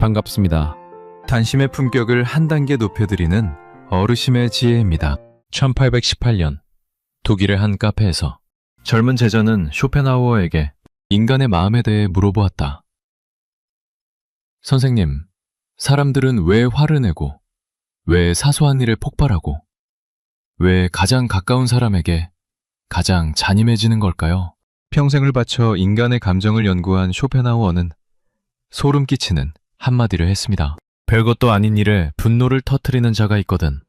반갑습니다. 단심의 품격을 한 단계 높여드리는 어르심의 지혜입니다. 1818년 독일의 한 카페에서 젊은 제자는 쇼펜하우어에게 인간의 마음에 대해 물어보았다. 선생님, 사람들은 왜 화를 내고, 왜 사소한 일에 폭발하고, 왜 가장 가까운 사람에게 가장 잔인해지는 걸까요? 평생을 바쳐 인간의 감정을 연구한 쇼펜하우어는 소름 끼치는 한마디를 했습니다. 별것도 아닌 일에 분노를 터뜨리는 자가 있거든.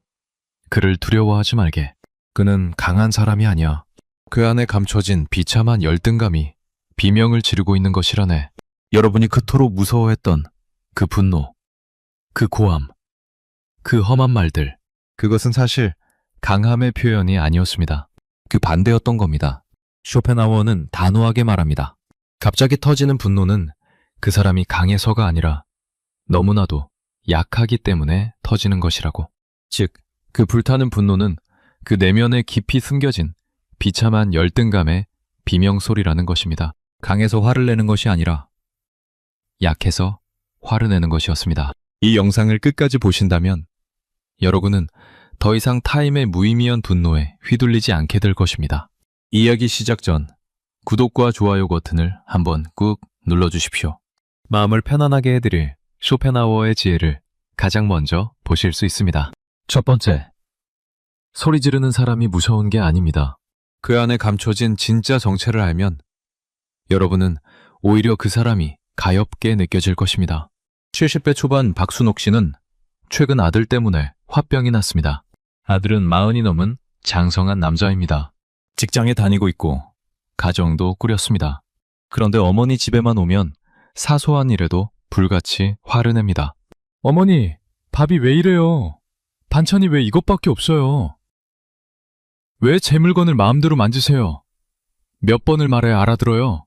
그를 두려워하지 말게. 그는 강한 사람이 아니야. 그 안에 감춰진 비참한 열등감이 비명을 지르고 있는 것이라네. 여러분이 그토록 무서워했던 그 분노, 그 고함, 그 험한 말들, 그것은 사실 강함의 표현이 아니었습니다. 그 반대였던 겁니다. 쇼펜하우어는 단호하게 말합니다. 갑자기 터지는 분노는 그 사람이 강해서가 아니라 너무나도 약하기 때문에 터지는 것이라고. 즉, 그 불타는 분노는 그 내면에 깊이 숨겨진 비참한 열등감의 비명소리라는 것입니다. 강해서 화를 내는 것이 아니라 약해서 화를 내는 것이었습니다. 이 영상을 끝까지 보신다면 여러분은 더 이상 타임의 무의미한 분노에 휘둘리지 않게 될 것입니다. 이야기 시작 전 구독과 좋아요 버튼을 한번 꾹 눌러주십시오. 마음을 편안하게 해드릴 쇼펜하우어의 지혜를 가장 먼저 보실 수 있습니다. 첫 번째, 소리 지르는 사람이 무서운 게 아닙니다. 그 안에 감춰진 진짜 정체를 알면 여러분은 오히려 그 사람이 가엽게 느껴질 것입니다. 70대 초반 박순옥 씨는 최근 아들 때문에 화병이 났습니다. 아들은 40이 넘은 장성한 남자입니다. 직장에 다니고 있고 가정도 꾸렸습니다. 그런데 어머니 집에만 오면 사소한 일에도 불같이 화를 냅니다. 어머니, 밥이 왜 이래요? 반찬이 왜 이것밖에 없어요? 왜 제 물건을 마음대로 만지세요? 몇 번을 말해야 알아들어요?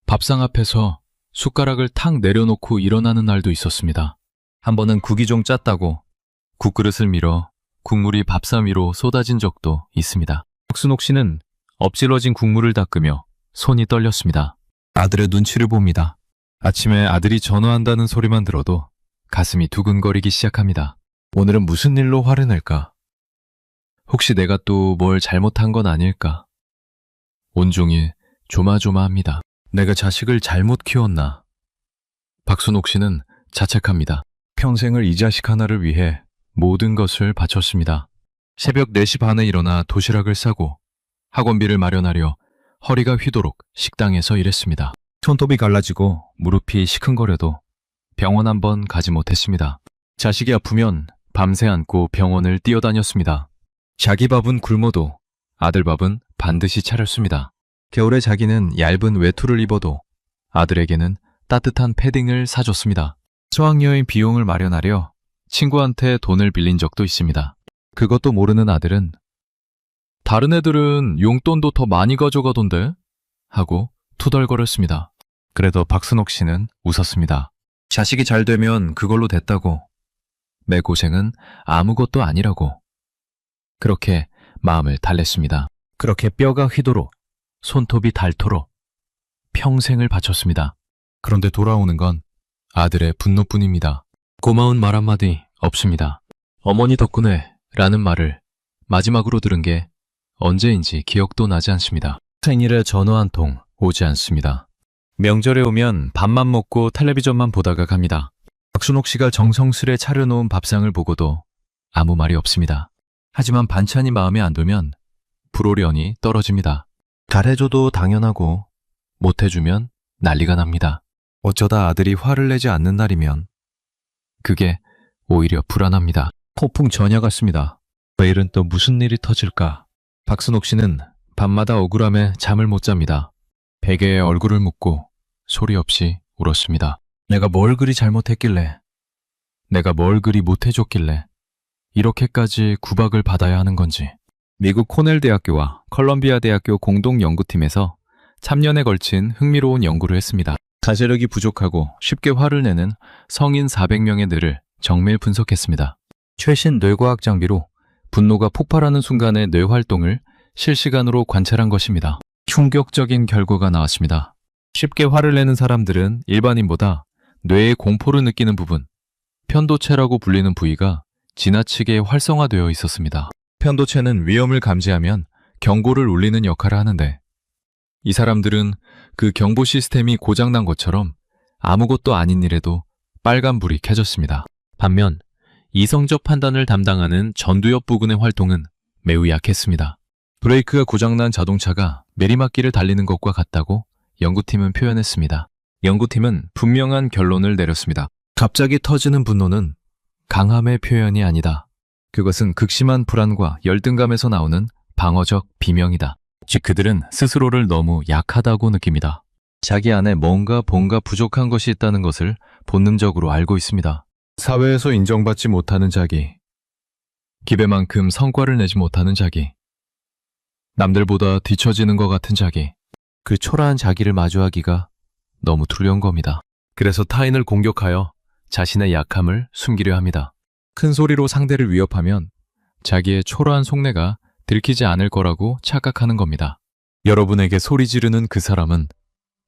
밥상 앞에서 숟가락을 탁 내려놓고 일어나는 날도 있었습니다. 한 번은 국이 좀 짰다고 국그릇을 밀어 국물이 밥상 위로 쏟아진 적도 있습니다. 박순옥 씨는 엎질러진 국물을 닦으며 손이 떨렸습니다. 아들의 눈치를 봅니다. 아침에 아들이 전화한다는 소리만 들어도 가슴이 두근거리기 시작합니다. 오늘은 무슨 일로 화를 낼까? 혹시 내가 또 뭘 잘못한 건 아닐까? 온종일 조마조마합니다. 내가 자식을 잘못 키웠나? 박순옥 씨는 자책합니다. 평생을 이 자식 하나를 위해 모든 것을 바쳤습니다. 새벽 4시 반에 일어나 도시락을 싸고 학원비를 마련하려 허리가 휘도록 식당에서 일했습니다. 손톱이 갈라지고 무릎이 시큰거려도 병원 한 번 가지 못했습니다. 자식이 아프면 밤새 안고 병원을 뛰어다녔습니다. 자기 밥은 굶어도 아들 밥은 반드시 차렸습니다. 겨울에 자기는 얇은 외투를 입어도 아들에게는 따뜻한 패딩을 사줬습니다. 수학여행 비용을 마련하려 친구한테 돈을 빌린 적도 있습니다. 그것도 모르는 아들은 다른 애들은 용돈도 더 많이 가져가던데? 하고 투덜거렸습니다. 그래도 박순옥 씨는 웃었습니다. 자식이 잘 되면 그걸로 됐다고. 내 고생은 아무것도 아니라고. 그렇게 마음을 달랬습니다. 그렇게 뼈가 휘도록, 손톱이 닳도록 평생을 바쳤습니다. 그런데 돌아오는 건 아들의 분노뿐입니다. 고마운 말 한마디 없습니다. 어머니 덕분에 라는 말을 마지막으로 들은 게 언제인지 기억도 나지 않습니다. 생일에 전화 한 통 오지 않습니다. 명절에 오면 밥만 먹고 텔레비전만 보다가 갑니다. 박순옥 씨가 정성스레 차려놓은 밥상을 보고도 아무 말이 없습니다. 하지만 반찬이 마음에 안 들면 불호련히 떨어집니다. 잘해줘도 당연하고 못해주면 난리가 납니다. 어쩌다 아들이 화를 내지 않는 날이면 그게 오히려 불안합니다. 폭풍 전야 같습니다. 내일은 또 무슨 일이 터질까? 박순옥 씨는 밤마다 억울함에 잠을 못 잡니다. 베개에 얼굴을 묻고 소리 없이 울었습니다. 내가 뭘 그리 잘못했길래, 내가 뭘 그리 못해줬길래 이렇게까지 구박을 받아야 하는 건지. 미국 코넬 대학교와 컬럼비아 대학교 공동 연구팀에서 3년에 걸친 흥미로운 연구를 했습니다. 자제력이 부족하고 쉽게 화를 내는 성인 400명의 뇌를 정밀 분석했습니다. 최신 뇌과학 장비로 분노가 폭발하는 순간의 뇌 활동을 실시간으로 관찰한 것입니다. 충격적인 결과가 나왔습니다. 쉽게 화를 내는 사람들은 일반인보다 뇌의 공포를 느끼는 부분, 편도체라고 불리는 부위가 지나치게 활성화되어 있었습니다. 편도체는 위험을 감지하면 경고를 울리는 역할을 하는데 이 사람들은 그 경보 시스템이 고장난 것처럼 아무것도 아닌 일에도 빨간불이 켜졌습니다. 반면 이성적 판단을 담당하는 전두엽 부근의 활동은 매우 약했습니다. 브레이크가 고장난 자동차가 내리막길을 달리는 것과 같다고 연구팀은 표현했습니다. 연구팀은 분명한 결론을 내렸습니다. 갑자기 터지는 분노는 강함의 표현이 아니다. 그것은 극심한 불안과 열등감에서 나오는 방어적 비명이다. 즉 그들은 스스로를 너무 약하다고 느낍니다. 자기 안에 뭔가 부족한 것이 있다는 것을 본능적으로 알고 있습니다. 사회에서 인정받지 못하는 자기, 기대만큼 성과를 내지 못하는 자기, 남들보다 뒤처지는 것 같은 자기, 그 초라한 자기를 마주하기가 너무 두려운 겁니다. 그래서 타인을 공격하여 자신의 약함을 숨기려 합니다. 큰 소리로 상대를 위협하면 자기의 초라한 속내가 들키지 않을 거라고 착각하는 겁니다. 여러분에게 소리 지르는 그 사람은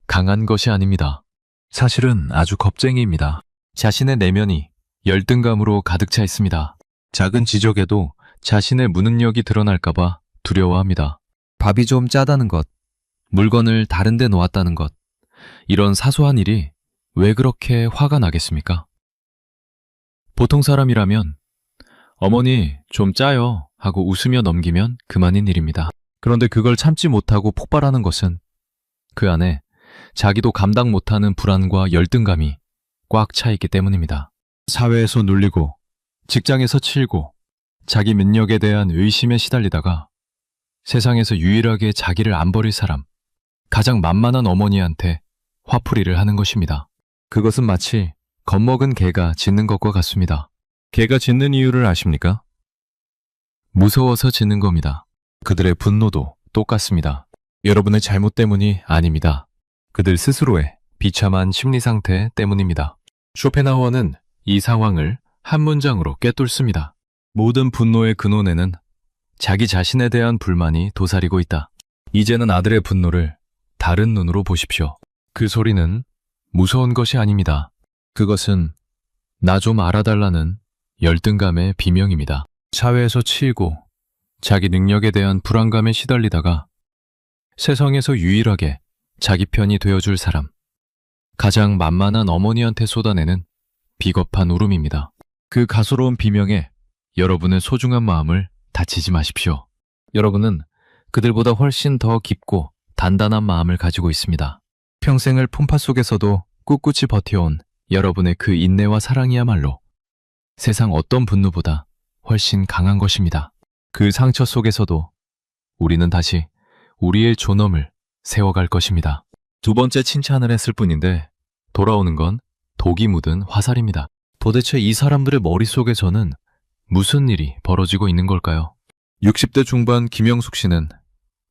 강한 것이 아닙니다. 사실은 아주 겁쟁이입니다. 자신의 내면이 열등감으로 가득 차 있습니다. 작은 지적에도 자신의 무능력이 드러날까봐 두려워합니다. 밥이 좀 짜다는 것, 물건을 다른 데 놓았다는 것, 이런 사소한 일이 왜 그렇게 화가 나겠습니까? 보통 사람이라면 어머니 좀 짜요 하고 웃으며 넘기면 그만인 일입니다. 그런데 그걸 참지 못하고 폭발하는 것은 그 안에 자기도 감당 못하는 불안과 열등감이 꽉 차 있기 때문입니다. 사회에서 눌리고 직장에서 치이고 자기 능력에 대한 의심에 시달리다가 세상에서 유일하게 자기를 안 버릴 사람, 가장 만만한 어머니한테 화풀이를 하는 것입니다. 그것은 마치 겁먹은 개가 짖는 것과 같습니다. 개가 짖는 이유를 아십니까? 무서워서 짖는 겁니다. 그들의 분노도 똑같습니다. 여러분의 잘못 때문이 아닙니다. 그들 스스로의 비참한 심리 상태 때문입니다. 쇼펜하우어는 이 상황을 한 문장으로 꿰뚫습니다. 모든 분노의 근원에는 자기 자신에 대한 불만이 도사리고 있다. 이제는 아들의 분노를 다른 눈으로 보십시오. 그 소리는 무서운 것이 아닙니다. 그것은 나 좀 알아달라는 열등감의 비명입니다. 사회에서 치이고 자기 능력에 대한 불안감에 시달리다가 세상에서 유일하게 자기 편이 되어줄 사람, 가장 만만한 어머니한테 쏟아내는 비겁한 울음입니다. 그 가소로운 비명에 여러분의 소중한 마음을 다치지 마십시오. 여러분은 그들보다 훨씬 더 깊고 단단한 마음을 가지고 있습니다. 평생을 풍파 속에서도 꿋꿋이 버텨온 여러분의 그 인내와 사랑이야말로 세상 어떤 분노보다 훨씬 강한 것입니다. 그 상처 속에서도 우리는 다시 우리의 존엄을 세워갈 것입니다. 두 번째 칭찬을 했을 뿐인데 돌아오는 건 독이 묻은 화살입니다. 도대체 이 사람들의 머릿속에서는 무슨 일이 벌어지고 있는 걸까요? 60대 중반 김영숙 씨는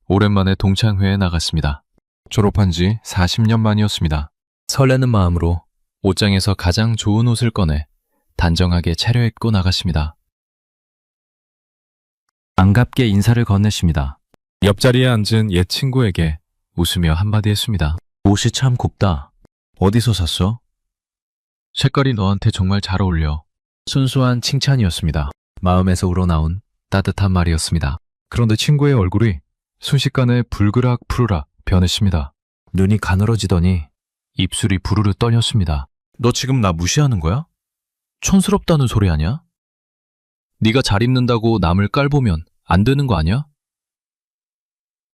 오랜만에 동창회에 나갔습니다. 졸업한 지 40년 만이었습니다. 설레는 마음으로 옷장에서 가장 좋은 옷을 꺼내 단정하게 차려입고 나갔습니다. 반갑게 인사를 건넸습니다. 옆자리에 앉은 옛 친구에게 웃으며 한마디 했습니다. 옷이 참 곱다. 어디서 샀어? 색깔이 너한테 정말 잘 어울려. 순수한 칭찬이었습니다. 마음에서 우러나온 따뜻한 말이었습니다. 그런데 친구의 얼굴이 순식간에 불그락 푸르락 변했습니다. 눈이 가늘어지더니 입술이 부르르 떨렸습니다. 너 지금 나 무시하는 거야? 촌스럽다는 소리 아냐? 네가 잘 입는다고 남을 깔보면 안 되는 거 아니야?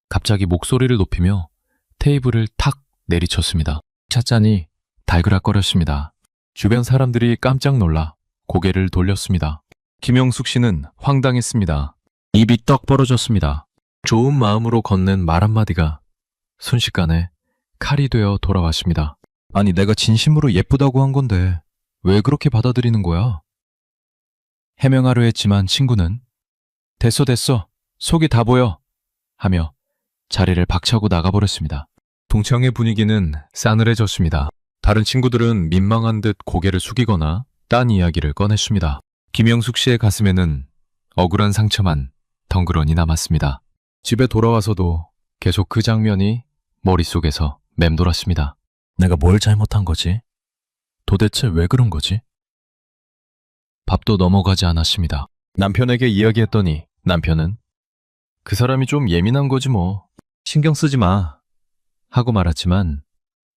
갑자기 목소리를 높이며 테이블을 탁 내리쳤습니다. 찻잔이 달그락거렸습니다. 주변 사람들이 깜짝 놀라 고개를 돌렸습니다. 김영숙 씨는 황당했습니다. 입이 떡 벌어졌습니다. 좋은 마음으로 건넨 말 한마디가 순식간에 칼이 되어 돌아왔습니다. 아니 내가 진심으로 예쁘다고 한 건데 왜 그렇게 받아들이는 거야? 해명하려 했지만 친구는 됐어 속이 다 보여 하며 자리를 박차고 나가버렸습니다. 동창회 분위기는 싸늘해졌습니다. 다른 친구들은 민망한 듯 고개를 숙이거나 딴 이야기를 꺼냈습니다. 김영숙 씨의 가슴에는 억울한 상처만 덩그러니 남았습니다. 집에 돌아와서도 계속 그 장면이 머릿속에서 맴돌았습니다. 내가 뭘 잘못한 거지? 도대체 왜 그런 거지? 밥도 넘어가지 않았습니다. 남편에게 이야기했더니 남편은 그 사람이 좀 예민한 거지 뭐. 신경 쓰지 마. 하고 말았지만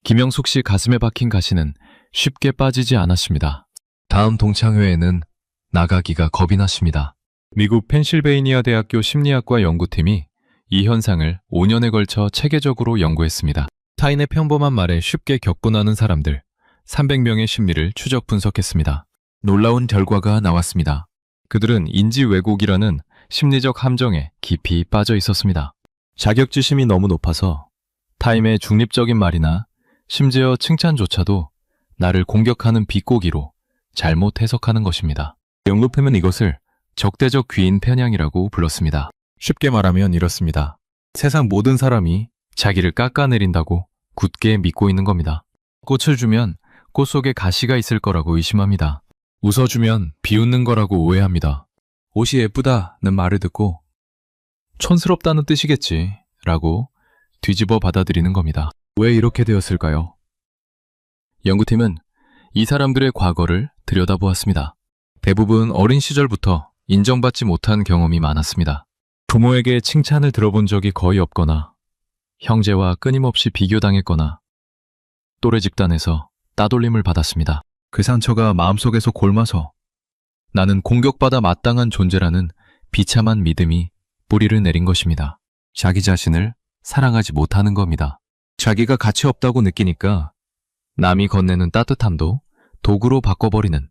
김영숙 씨 가슴에 박힌 가시는 쉽게 빠지지 않았습니다. 다음 동창회에는 나가기가 겁이 났습니다. 미국 펜실베이니아 대학교 심리학과 연구팀이 이 현상을 5년에 걸쳐 체계적으로 연구했습니다. 타인의 평범한 말에 쉽게 격분하는 사람들 300명의 심리를 추적 분석했습니다. 놀라운 결과가 나왔습니다. 그들은 인지 왜곡이라는 심리적 함정에 깊이 빠져 있었습니다. 자격지심이 너무 높아서 타인의 중립적인 말이나 심지어 칭찬조차도 나를 공격하는 비꼬기로 잘못 해석하는 것입니다. 연구팀은 이것을 적대적 귀인 편향이라고 불렀습니다. 쉽게 말하면 이렇습니다. 세상 모든 사람이 자기를 깎아내린다고 굳게 믿고 있는 겁니다. 꽃을 주면 꽃 속에 가시가 있을 거라고 의심합니다. 웃어주면 비웃는 거라고 오해합니다. 옷이 예쁘다는 말을 듣고 촌스럽다는 뜻이겠지 라고 뒤집어 받아들이는 겁니다. 왜 이렇게 되었을까요? 연구팀은 이 사람들의 과거를 들여다보았습니다. 대부분 어린 시절부터 인정받지 못한 경험이 많았습니다. 부모에게 칭찬을 들어본 적이 거의 없거나 형제와 끊임없이 비교당했거나 또래 집단에서 따돌림을 받았습니다. 그 상처가 마음속에서 골마서 나는 공격받아 마땅한 존재라는 비참한 믿음이 뿌리를 내린 것입니다. 자기 자신을 사랑하지 못하는 겁니다. 자기가 가치 없다고 느끼니까 남이 건네는 따뜻함도 도구로 바꿔버리는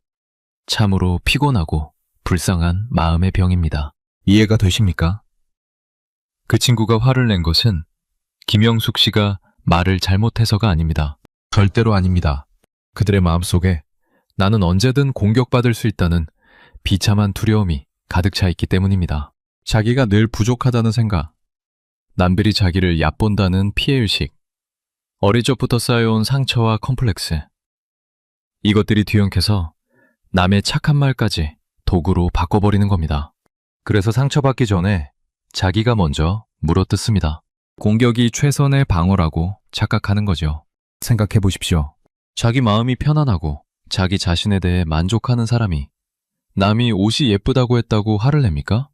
참으로 피곤하고 불쌍한 마음의 병입니다. 이해가 되십니까? 그 친구가 화를 낸 것은 김영숙 씨가 말을 잘못해서가 아닙니다. 절대로 아닙니다. 그들의 마음속에 나는 언제든 공격받을 수 있다는 비참한 두려움이 가득 차 있기 때문입니다. 자기가 늘 부족하다는 생각, 남들이 자기를 얕본다는 피해의식, 어릴 적부터 쌓여온 상처와 컴플렉스, 이것들이 뒤엉켜서 남의 착한 말까지 도구로 바꿔버리는 겁니다. 그래서 상처받기 전에 자기가 먼저 물어뜯습니다. 공격이 최선의 방어라고 착각하는 거죠. 생각해 보십시오. 자기 마음이 편안하고 자기 자신에 대해 만족하는 사람이 남이 옷이 예쁘다고 했다고 화를 냅니까?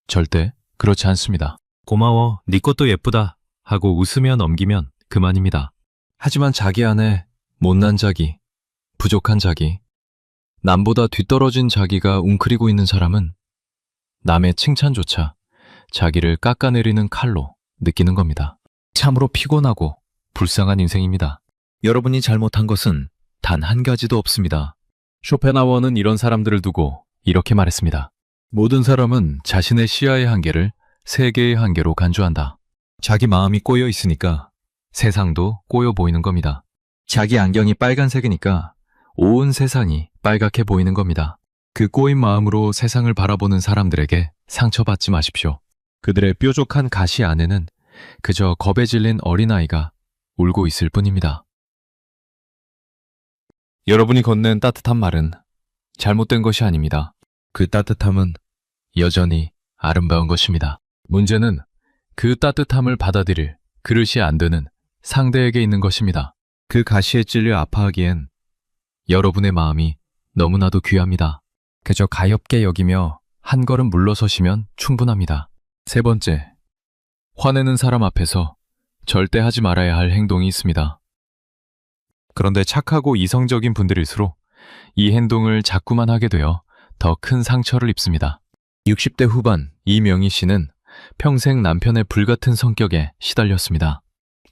절대 그렇지 않습니다. 고마워, 네 것도 예쁘다 하고 웃으며 넘기면 그만입니다. 하지만 자기 안에 못난 자기, 부족한 자기, 남보다 뒤떨어진 자기가 웅크리고 있는 사람은 남의 칭찬조차 자기를 깎아내리는 칼로 느끼는 겁니다. 참으로 피곤하고 불쌍한 인생입니다. 여러분이 잘못한 것은 단 한 가지도 없습니다. 쇼펜하워는 이런 사람들을 두고 이렇게 말했습니다. 모든 사람은 자신의 시야의 한계를 세계의 한계로 간주한다. 자기 마음이 꼬여 있으니까 세상도 꼬여 보이는 겁니다. 자기 안경이 빨간색이니까 온 세상이 빨갛게 보이는 겁니다. 그 꼬인 마음으로 세상을 바라보는 사람들에게 상처받지 마십시오. 그들의 뾰족한 가시 안에는 그저 겁에 질린 어린아이가 울고 있을 뿐입니다. 여러분이 건넨 따뜻한 말은 잘못된 것이 아닙니다. 그 따뜻함은 여전히 아름다운 것입니다. 문제는 그 따뜻함을 받아들일 그릇이 안 되는 상대에게 있는 것입니다. 그 가시에 찔려 아파하기엔 여러분의 마음이 너무나도 귀합니다. 그저 가엾게 여기며 한 걸음 물러서시면 충분합니다. 세 번째, 화내는 사람 앞에서 절대 하지 말아야 할 행동이 있습니다. 그런데 착하고 이성적인 분들일수록 이 행동을 자꾸만 하게 되어 더 큰 상처를 입습니다. 60대 후반 이명희 씨는 평생 남편의 불같은 성격에 시달렸습니다.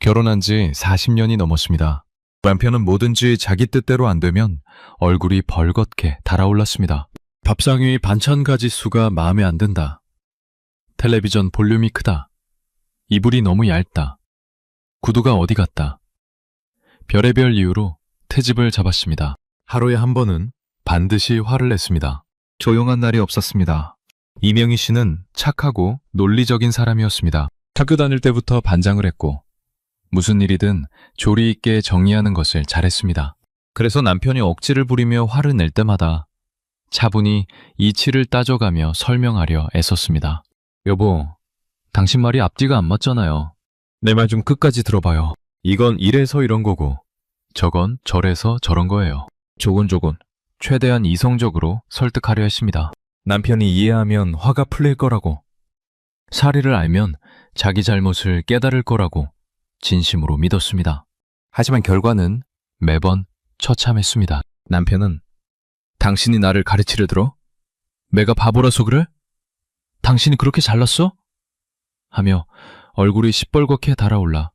결혼한 지 40년이 넘었습니다. 남편은 뭐든지 자기 뜻대로 안 되면 얼굴이 벌겋게 달아올랐습니다. 밥상 위 반찬 가짓수가 마음에 안 든다. 텔레비전 볼륨이 크다. 이불이 너무 얇다. 구두가 어디 갔다. 별의별 이유로 트집을 잡았습니다. 하루에 한 번은 반드시 화를 냈습니다. 조용한 날이 없었습니다. 이명희 씨는 착하고 논리적인 사람이었습니다. 학교 다닐 때부터 반장을 했고 무슨 일이든 조리 있게 정리하는 것을 잘했습니다. 그래서 남편이 억지를 부리며 화를 낼 때마다 차분히 이치를 따져가며 설명하려 애썼습니다. 여보, 당신 말이 앞뒤가 안 맞잖아요. 내 말 좀 끝까지 들어봐요. 이건 이래서 이런 거고 저건 저래서 저런 거예요. 조곤조곤 최대한 이성적으로 설득하려 했습니다. 남편이 이해하면 화가 풀릴 거라고, 사리를 알면 자기 잘못을 깨달을 거라고 진심으로 믿었습니다. 하지만 결과는 매번 처참했습니다. 남편은 당신이 나를 가르치려 들어? 내가 바보라서 그래? 당신이 그렇게 잘났어? 하며 얼굴이 시뻘겋게 달아올라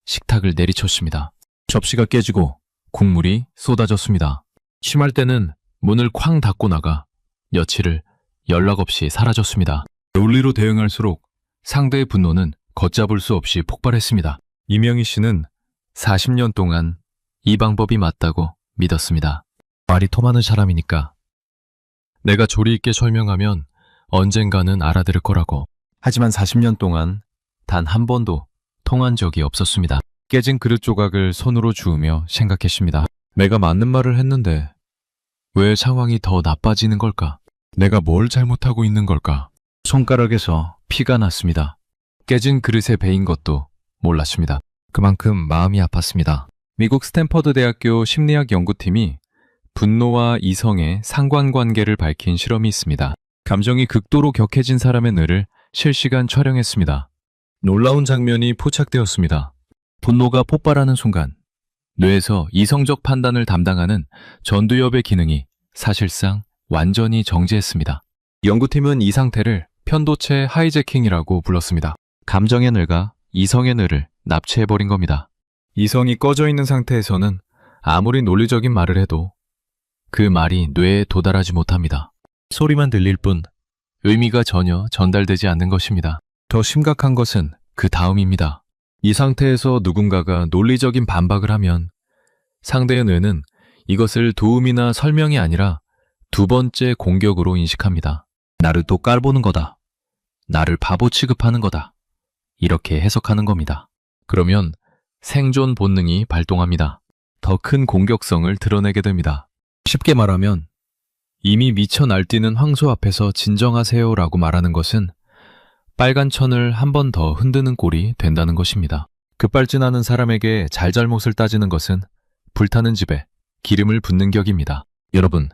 식탁을 내리쳤습니다. 접시가 깨지고 국물이 쏟아졌습니다. 심할 때는 문을 쾅 닫고 나가 며칠을 연락 없이 사라졌습니다. 논리로 대응할수록 상대의 분노는 걷잡을 수 없이 폭발했습니다. 이명희 씨는 40년 동안 이 방법이 맞다고 믿었습니다. 말이 통하는 사람이니까 내가 조리 있게 설명하면 언젠가는 알아들을 거라고. 하지만 40년 동안 단 한 번도 통한 적이 없었습니다. 깨진 그릇 조각을 손으로 주우며 생각했습니다. 내가 맞는 말을 했는데 왜 상황이 더 나빠지는 걸까? 내가 뭘 잘못하고 있는 걸까? 손가락에서 피가 났습니다. 깨진 그릇에 베인 것도 몰랐습니다. 그만큼 마음이 아팠습니다. 미국 스탠퍼드 대학교 심리학 연구팀이 분노와 이성의 상관관계를 밝힌 실험이 있습니다. 감정이 극도로 격해진 사람의 뇌를 실시간 촬영했습니다. 놀라운 장면이 포착되었습니다. 분노가 폭발하는 순간 뇌에서 이성적 판단을 담당하는 전두엽의 기능이 사실상 완전히 정지했습니다. 연구팀은 이 상태를 편도체 하이제킹이라고 불렀습니다. 감정의 뇌가 이성의 뇌를 납치해버린 겁니다. 이성이 꺼져 있는 상태에서는 아무리 논리적인 말을 해도 그 말이 뇌에 도달하지 못합니다. 소리만 들릴 뿐 의미가 전혀 전달되지 않는 것입니다. 더 심각한 것은 그 다음입니다. 이 상태에서 누군가가 논리적인 반박을 하면 상대의 뇌는 이것을 도움이나 설명이 아니라 두 번째 공격으로 인식합니다. 나를 또 깔보는 거다. 나를 바보 취급하는 거다. 이렇게 해석하는 겁니다. 그러면 생존 본능이 발동합니다. 더 큰 공격성을 드러내게 됩니다. 쉽게 말하면 이미 미쳐 날뛰는 황소 앞에서 진정하세요라고 말하는 것은 빨간 천을 한 번 더 흔드는 꼴이 된다는 것입니다. 급발진하는 사람에게 잘잘못을 따지는 것은 불타는 집에 기름을 붓는 격입니다. 여러분,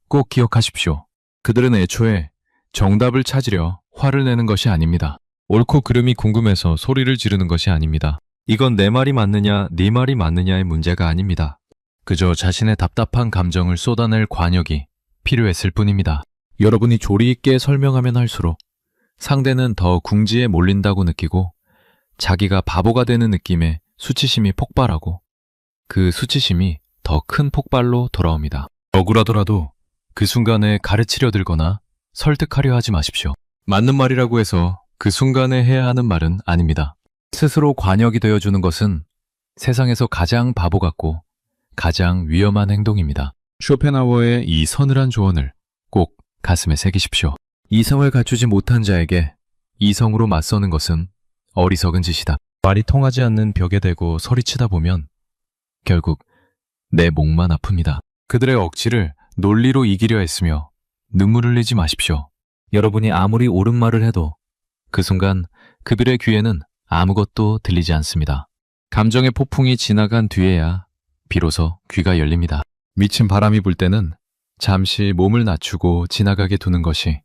꼭 기억하십시오. 그들은 애초에 정답을 찾으려 화를 내는 것이 아닙니다. 옳고 그름이 궁금해서 소리를 지르는 것이 아닙니다. 이건 내 말이 맞느냐, 네 말이 맞느냐의 문제가 아닙니다. 그저 자신의 답답한 감정을 쏟아낼 관역이 필요했을 뿐입니다. 여러분이 조리 있게 설명하면 할수록 상대는 더 궁지에 몰린다고 느끼고 자기가 바보가 되는 느낌에 수치심이 폭발하고 그 수치심이 더 큰 폭발로 돌아옵니다. 억울하더라도 그 순간에 가르치려 들거나 설득하려 하지 마십시오. 맞는 말이라고 해서 그 순간에 해야 하는 말은 아닙니다. 스스로 관역이 되어주는 것은 세상에서 가장 바보 같고 가장 위험한 행동입니다. 쇼펜하워의 이 서늘한 조언을 꼭 가슴에 새기십시오. 이성을 갖추지 못한 자에게 이성으로 맞서는 것은 어리석은 짓이다. 말이 통하지 않는 벽에 대고 소리치다 보면 결국 내 목만 아픕니다. 그들의 억지를 논리로 이기려 했으며 눈물 흘리지 마십시오. 여러분이 아무리 옳은 말을 해도 그 순간 그들의 귀에는 아무것도 들리지 않습니다. 감정의 폭풍이 지나간 뒤에야 비로소 귀가 열립니다. 미친 바람이 불 때는 잠시 몸을 낮추고 지나가게 두는 것이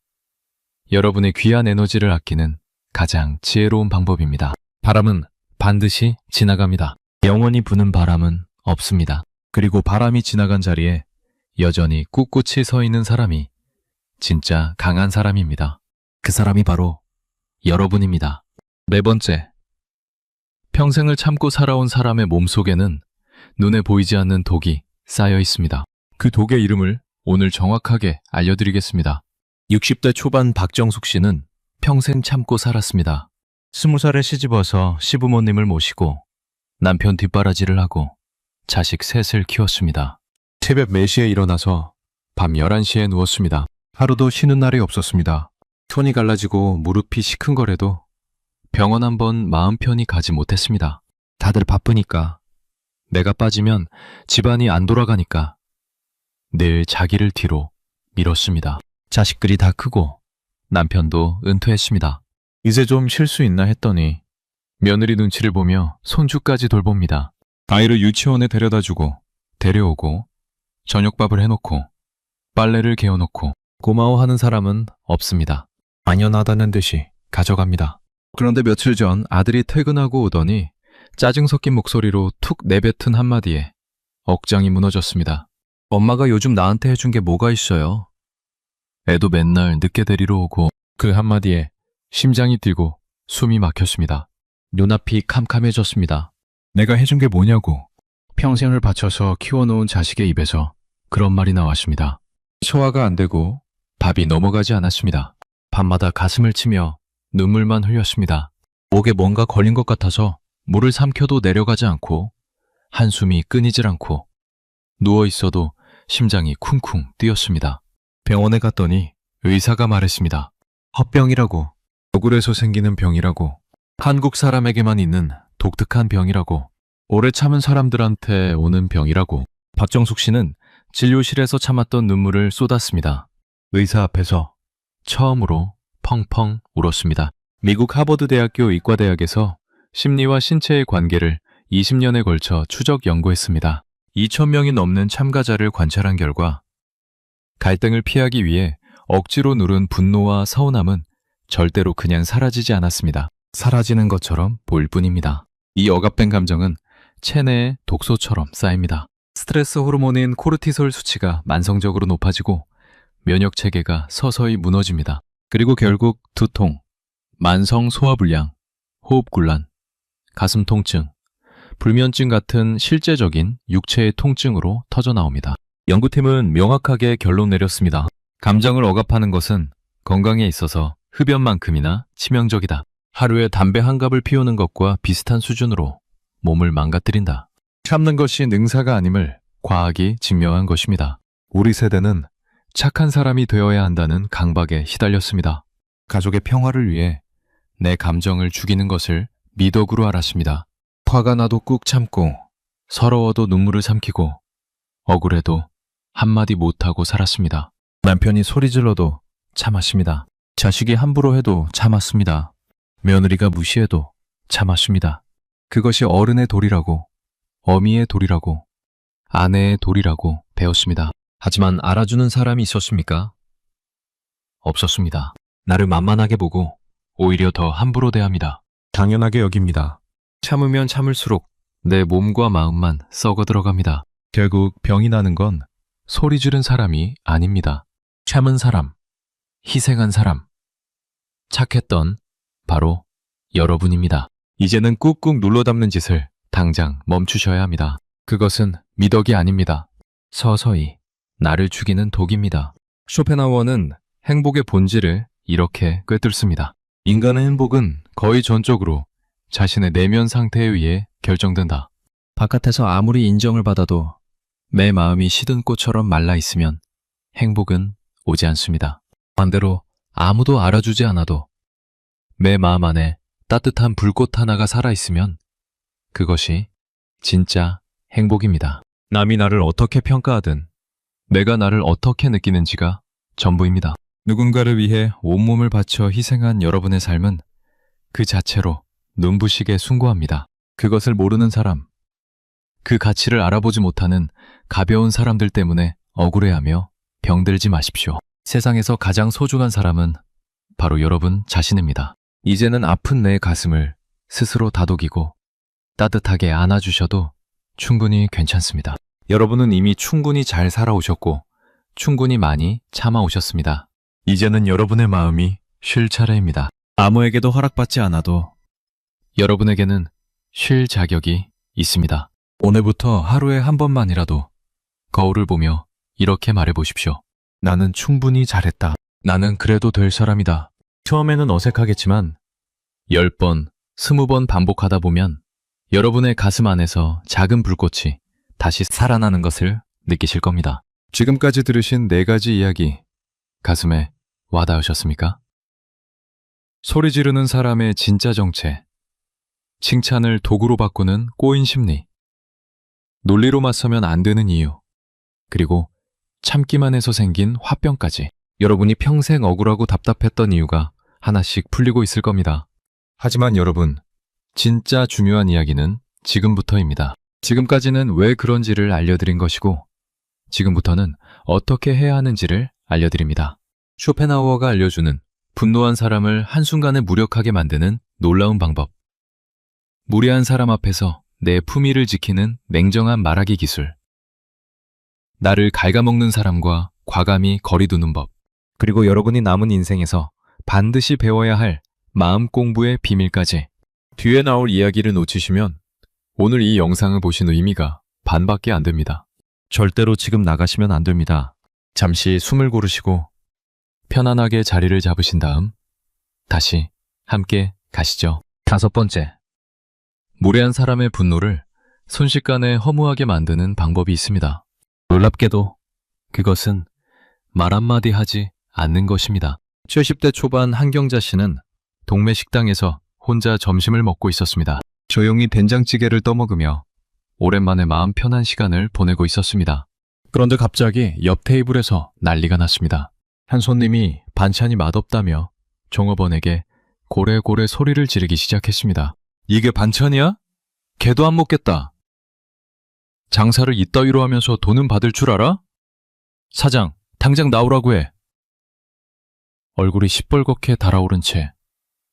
여러분의 귀한 에너지를 아끼는 가장 지혜로운 방법입니다. 바람은 반드시 지나갑니다. 영원히 부는 바람은 없습니다. 그리고 바람이 지나간 자리에 여전히 꿋꿋이 서 있는 사람이 진짜 강한 사람입니다. 그 사람이 바로 여러분입니다. 네 번째, 평생을 참고 살아온 사람의 몸속에는 눈에 보이지 않는 독이 쌓여 있습니다. 그 독의 이름을 오늘 정확하게 알려드리겠습니다. 60대 초반 박정숙 씨는 평생 참고 살았습니다. 20살에 시집와서 시부모님을 모시고 남편 뒷바라지를 하고 자식 셋을 키웠습니다. 새벽 4시에 일어나서 밤 11시에 누웠습니다. 하루도 쉬는 날이 없었습니다. 손이 갈라지고 무릎이 시큰거려도 병원 한번 마음 편히 가지 못했습니다. 다들 바쁘니까, 내가 빠지면 집안이 안 돌아가니까 늘 자기를 뒤로 밀었습니다. 자식들이 다 크고 남편도 은퇴했습니다. 이제 좀 쉴 수 있나 했더니 며느리 눈치를 보며 손주까지 돌봅니다. 아이를 유치원에 데려다주고 데려오고 저녁밥을 해놓고 빨래를 개어놓고 고마워하는 사람은 없습니다. 당연하다는 듯이 가져갑니다. 그런데 며칠 전 아들이 퇴근하고 오더니 짜증 섞인 목소리로 툭 내뱉은 한마디에 억장이 무너졌습니다. 엄마가 요즘 나한테 해준 게 뭐가 있어요? 애도 맨날 늦게 데리러 오고. 그 한마디에 심장이 뛰고 숨이 막혔습니다. 눈앞이 캄캄해졌습니다. 내가 해준 게 뭐냐고. 평생을 바쳐서 키워놓은 자식의 입에서 그런 말이 나왔습니다. 소화가 안 되고 밥이 넘어가지 않았습니다. 밤마다 가슴을 치며 눈물만 흘렸습니다. 목에 뭔가 걸린 것 같아서 물을 삼켜도 내려가지 않고 한숨이 끊이질 않고 누워있어도 심장이 쿵쿵 뛰었습니다. 병원에 갔더니 의사가 말했습니다. 헛병이라고, 억울해서 생기는 병이라고, 한국 사람에게만 있는 독특한 병이라고, 오래 참은 사람들한테 오는 병이라고. 박정숙 씨는 진료실에서 참았던 눈물을 쏟았습니다. 의사 앞에서 처음으로 펑펑 울었습니다. 미국 하버드 대학교 의과대학에서 심리와 신체의 관계를 20년에 걸쳐 추적 연구했습니다. 2,000명이 넘는 참가자를 관찰한 결과 갈등을 피하기 위해 억지로 누른 분노와 서운함은 절대로 그냥 사라지지 않았습니다. 사라지는 것처럼 보일 뿐입니다. 이 억압된 감정은 체내의 독소처럼 쌓입니다. 스트레스 호르몬인 코르티솔 수치가 만성적으로 높아지고 면역 체계가 서서히 무너집니다. 그리고 결국 두통, 만성 소화불량, 호흡곤란, 가슴 통증, 불면증 같은 실제적인 육체의 통증으로 터져나옵니다. 연구팀은 명확하게 결론 내렸습니다. 감정을 억압하는 것은 건강에 있어서 흡연만큼이나 치명적이다. 하루에 담배 한 갑을 피우는 것과 비슷한 수준으로 몸을 망가뜨린다. 참는 것이 능사가 아님을 과학이 증명한 것입니다. 우리 세대는 착한 사람이 되어야 한다는 강박에 시달렸습니다. 가족의 평화를 위해 내 감정을 죽이는 것을 미덕으로 알았습니다. 화가 나도 꾹 참고, 서러워도 눈물을 삼키고, 억울해도 한마디 못하고 살았습니다. 남편이 소리 질러도 참았습니다. 자식이 함부로 해도 참았습니다. 며느리가 무시해도 참았습니다. 그것이 어른의 도리라고, 어미의 도리라고, 아내의 도리라고 배웠습니다. 하지만 알아주는 사람이 있었습니까? 없었습니다. 나를 만만하게 보고 오히려 더 함부로 대합니다. 당연하게 여깁니다. 참으면 참을수록 내 몸과 마음만 썩어 들어갑니다. 결국 병이 나는 건 소리 지른 사람이 아닙니다. 참은 사람, 희생한 사람, 착했던 바로 여러분입니다. 이제는 꾹꾹 눌러 담는 짓을 당장 멈추셔야 합니다. 그것은 미덕이 아닙니다. 서서히 나를 죽이는 독입니다. 쇼펜하우어는 행복의 본질을 이렇게 꿰뚫습니다. 인간의 행복은 거의 전적으로 자신의 내면 상태에 의해 결정된다. 바깥에서 아무리 인정을 받아도 내 마음이 시든 꽃처럼 말라 있으면 행복은 오지 않습니다. 반대로 아무도 알아주지 않아도 내 마음 안에 따뜻한 불꽃 하나가 살아있으면 그것이 진짜 행복입니다. 남이 나를 어떻게 평가하든 내가 나를 어떻게 느끼는지가 전부입니다. 누군가를 위해 온몸을 바쳐 희생한 여러분의 삶은 그 자체로 눈부시게 숭고합니다. 그것을 모르는 사람, 그 가치를 알아보지 못하는 가벼운 사람들 때문에 억울해하며 병들지 마십시오. 세상에서 가장 소중한 사람은 바로 여러분 자신입니다. 이제는 아픈 내 가슴을 스스로 다독이고 따뜻하게 안아주셔도 충분히 괜찮습니다. 여러분은 이미 충분히 잘 살아오셨고 충분히 많이 참아오셨습니다. 이제는 여러분의 마음이 쉴 차례입니다. 아무에게도 허락받지 않아도 여러분에게는 쉴 자격이 있습니다. 오늘부터 하루에 한 번만이라도 거울을 보며 이렇게 말해보십시오. 나는 충분히 잘했다. 나는 그래도 될 사람이다. 처음에는 어색하겠지만 10번, 20번 반복하다 보면 여러분의 가슴 안에서 작은 불꽃이 다시 살아나는 것을 느끼실 겁니다. 지금까지 들으신 4가지 이야기, 가슴에 와닿으셨습니까? 소리 지르는 사람의 진짜 정체, 칭찬을 도구로 바꾸는 꼬인 심리, 논리로 맞서면 안 되는 이유, 그리고 참기만 해서 생긴 화병까지. 여러분이 평생 억울하고 답답했던 이유가 하나씩 풀리고 있을 겁니다. 하지만 여러분, 진짜 중요한 이야기는 지금부터입니다. 지금까지는 왜 그런지를 알려드린 것이고, 지금부터는 어떻게 해야 하는지를 알려드립니다. 쇼펜하우어가 알려주는 분노한 사람을 한순간에 무력하게 만드는 놀라운 방법. 무례한 사람 앞에서 내 품위를 지키는 냉정한 말하기 기술. 나를 갉아먹는 사람과 과감히 거리 두는 법. 그리고 여러분이 남은 인생에서 반드시 배워야 할 마음 공부의 비밀까지. 뒤에 나올 이야기를 놓치시면 오늘 이 영상을 보신 의미가 반밖에 안 됩니다. 절대로 지금 나가시면 안 됩니다. 잠시 숨을 고르시고 편안하게 자리를 잡으신 다음 다시 함께 가시죠. 5번째. 무례한 사람의 분노를 순식간에 허무하게 만드는 방법이 있습니다. 놀랍게도 그것은 말 한마디 하지 않는 것입니다. 70대 초반 한경자 씨는 동네 식당에서 혼자 점심을 먹고 있었습니다. 조용히 된장찌개를 떠먹으며 오랜만에 마음 편한 시간을 보내고 있었습니다. 그런데 갑자기 옆 테이블에서 난리가 났습니다. 한 손님이 반찬이 맛없다며 종업원에게 고래고래 소리를 지르기 시작했습니다. 이게 반찬이야? 걔도 안 먹겠다. 장사를 이따위로 하면서 돈은 받을 줄 알아? 사장, 당장 나오라고 해. 얼굴이 시뻘겋게 달아오른 채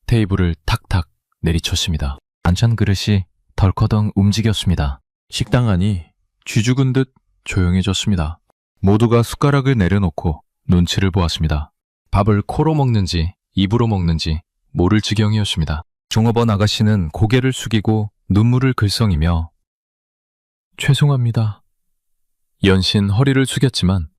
테이블을 탁탁 내리쳤습니다. 반찬 그릇이 덜커덩 움직였습니다. 식당 안이 쥐죽은 듯 조용해졌습니다. 모두가 숟가락을 내려놓고 눈치를 보았습니다. 밥을 코로 먹는지 입으로 먹는지 모를 지경이었습니다. 종업원 아가씨는 고개를 숙이고 눈물을 글썽이며 죄송합니다. 연신 허리를 숙였지만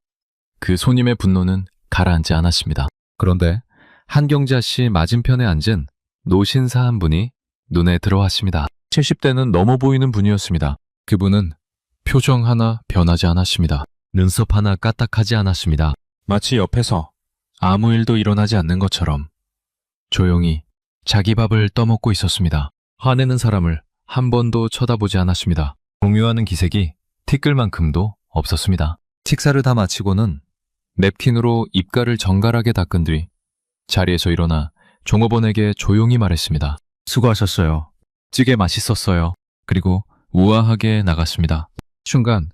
그 손님의 분노는 가라앉지 않았습니다. 그런데 한경자 씨 맞은편에 앉은 노신사 한 분이 눈에 들어왔습니다. 70대는 넘어 보이는 분이었습니다. 그분은 표정 하나 변하지 않았습니다. 눈썹 하나 까딱하지 않았습니다. 마치 옆에서 아무 일도 일어나지 않는 것처럼 조용히 자기 밥을 떠먹고 있었습니다. 화내는 사람을 한 번도 쳐다보지 않았습니다. 공유하는 기색이 티끌만큼도 없었습니다. 식사를 다 마치고는 냅킨으로 입가를 정갈하게 닦은 뒤 자리에서 일어나 종업원에게 조용히 말했습니다. 수고하셨어요. 찌개 맛있었어요. 그리고 우아하게 나갔습니다. 순간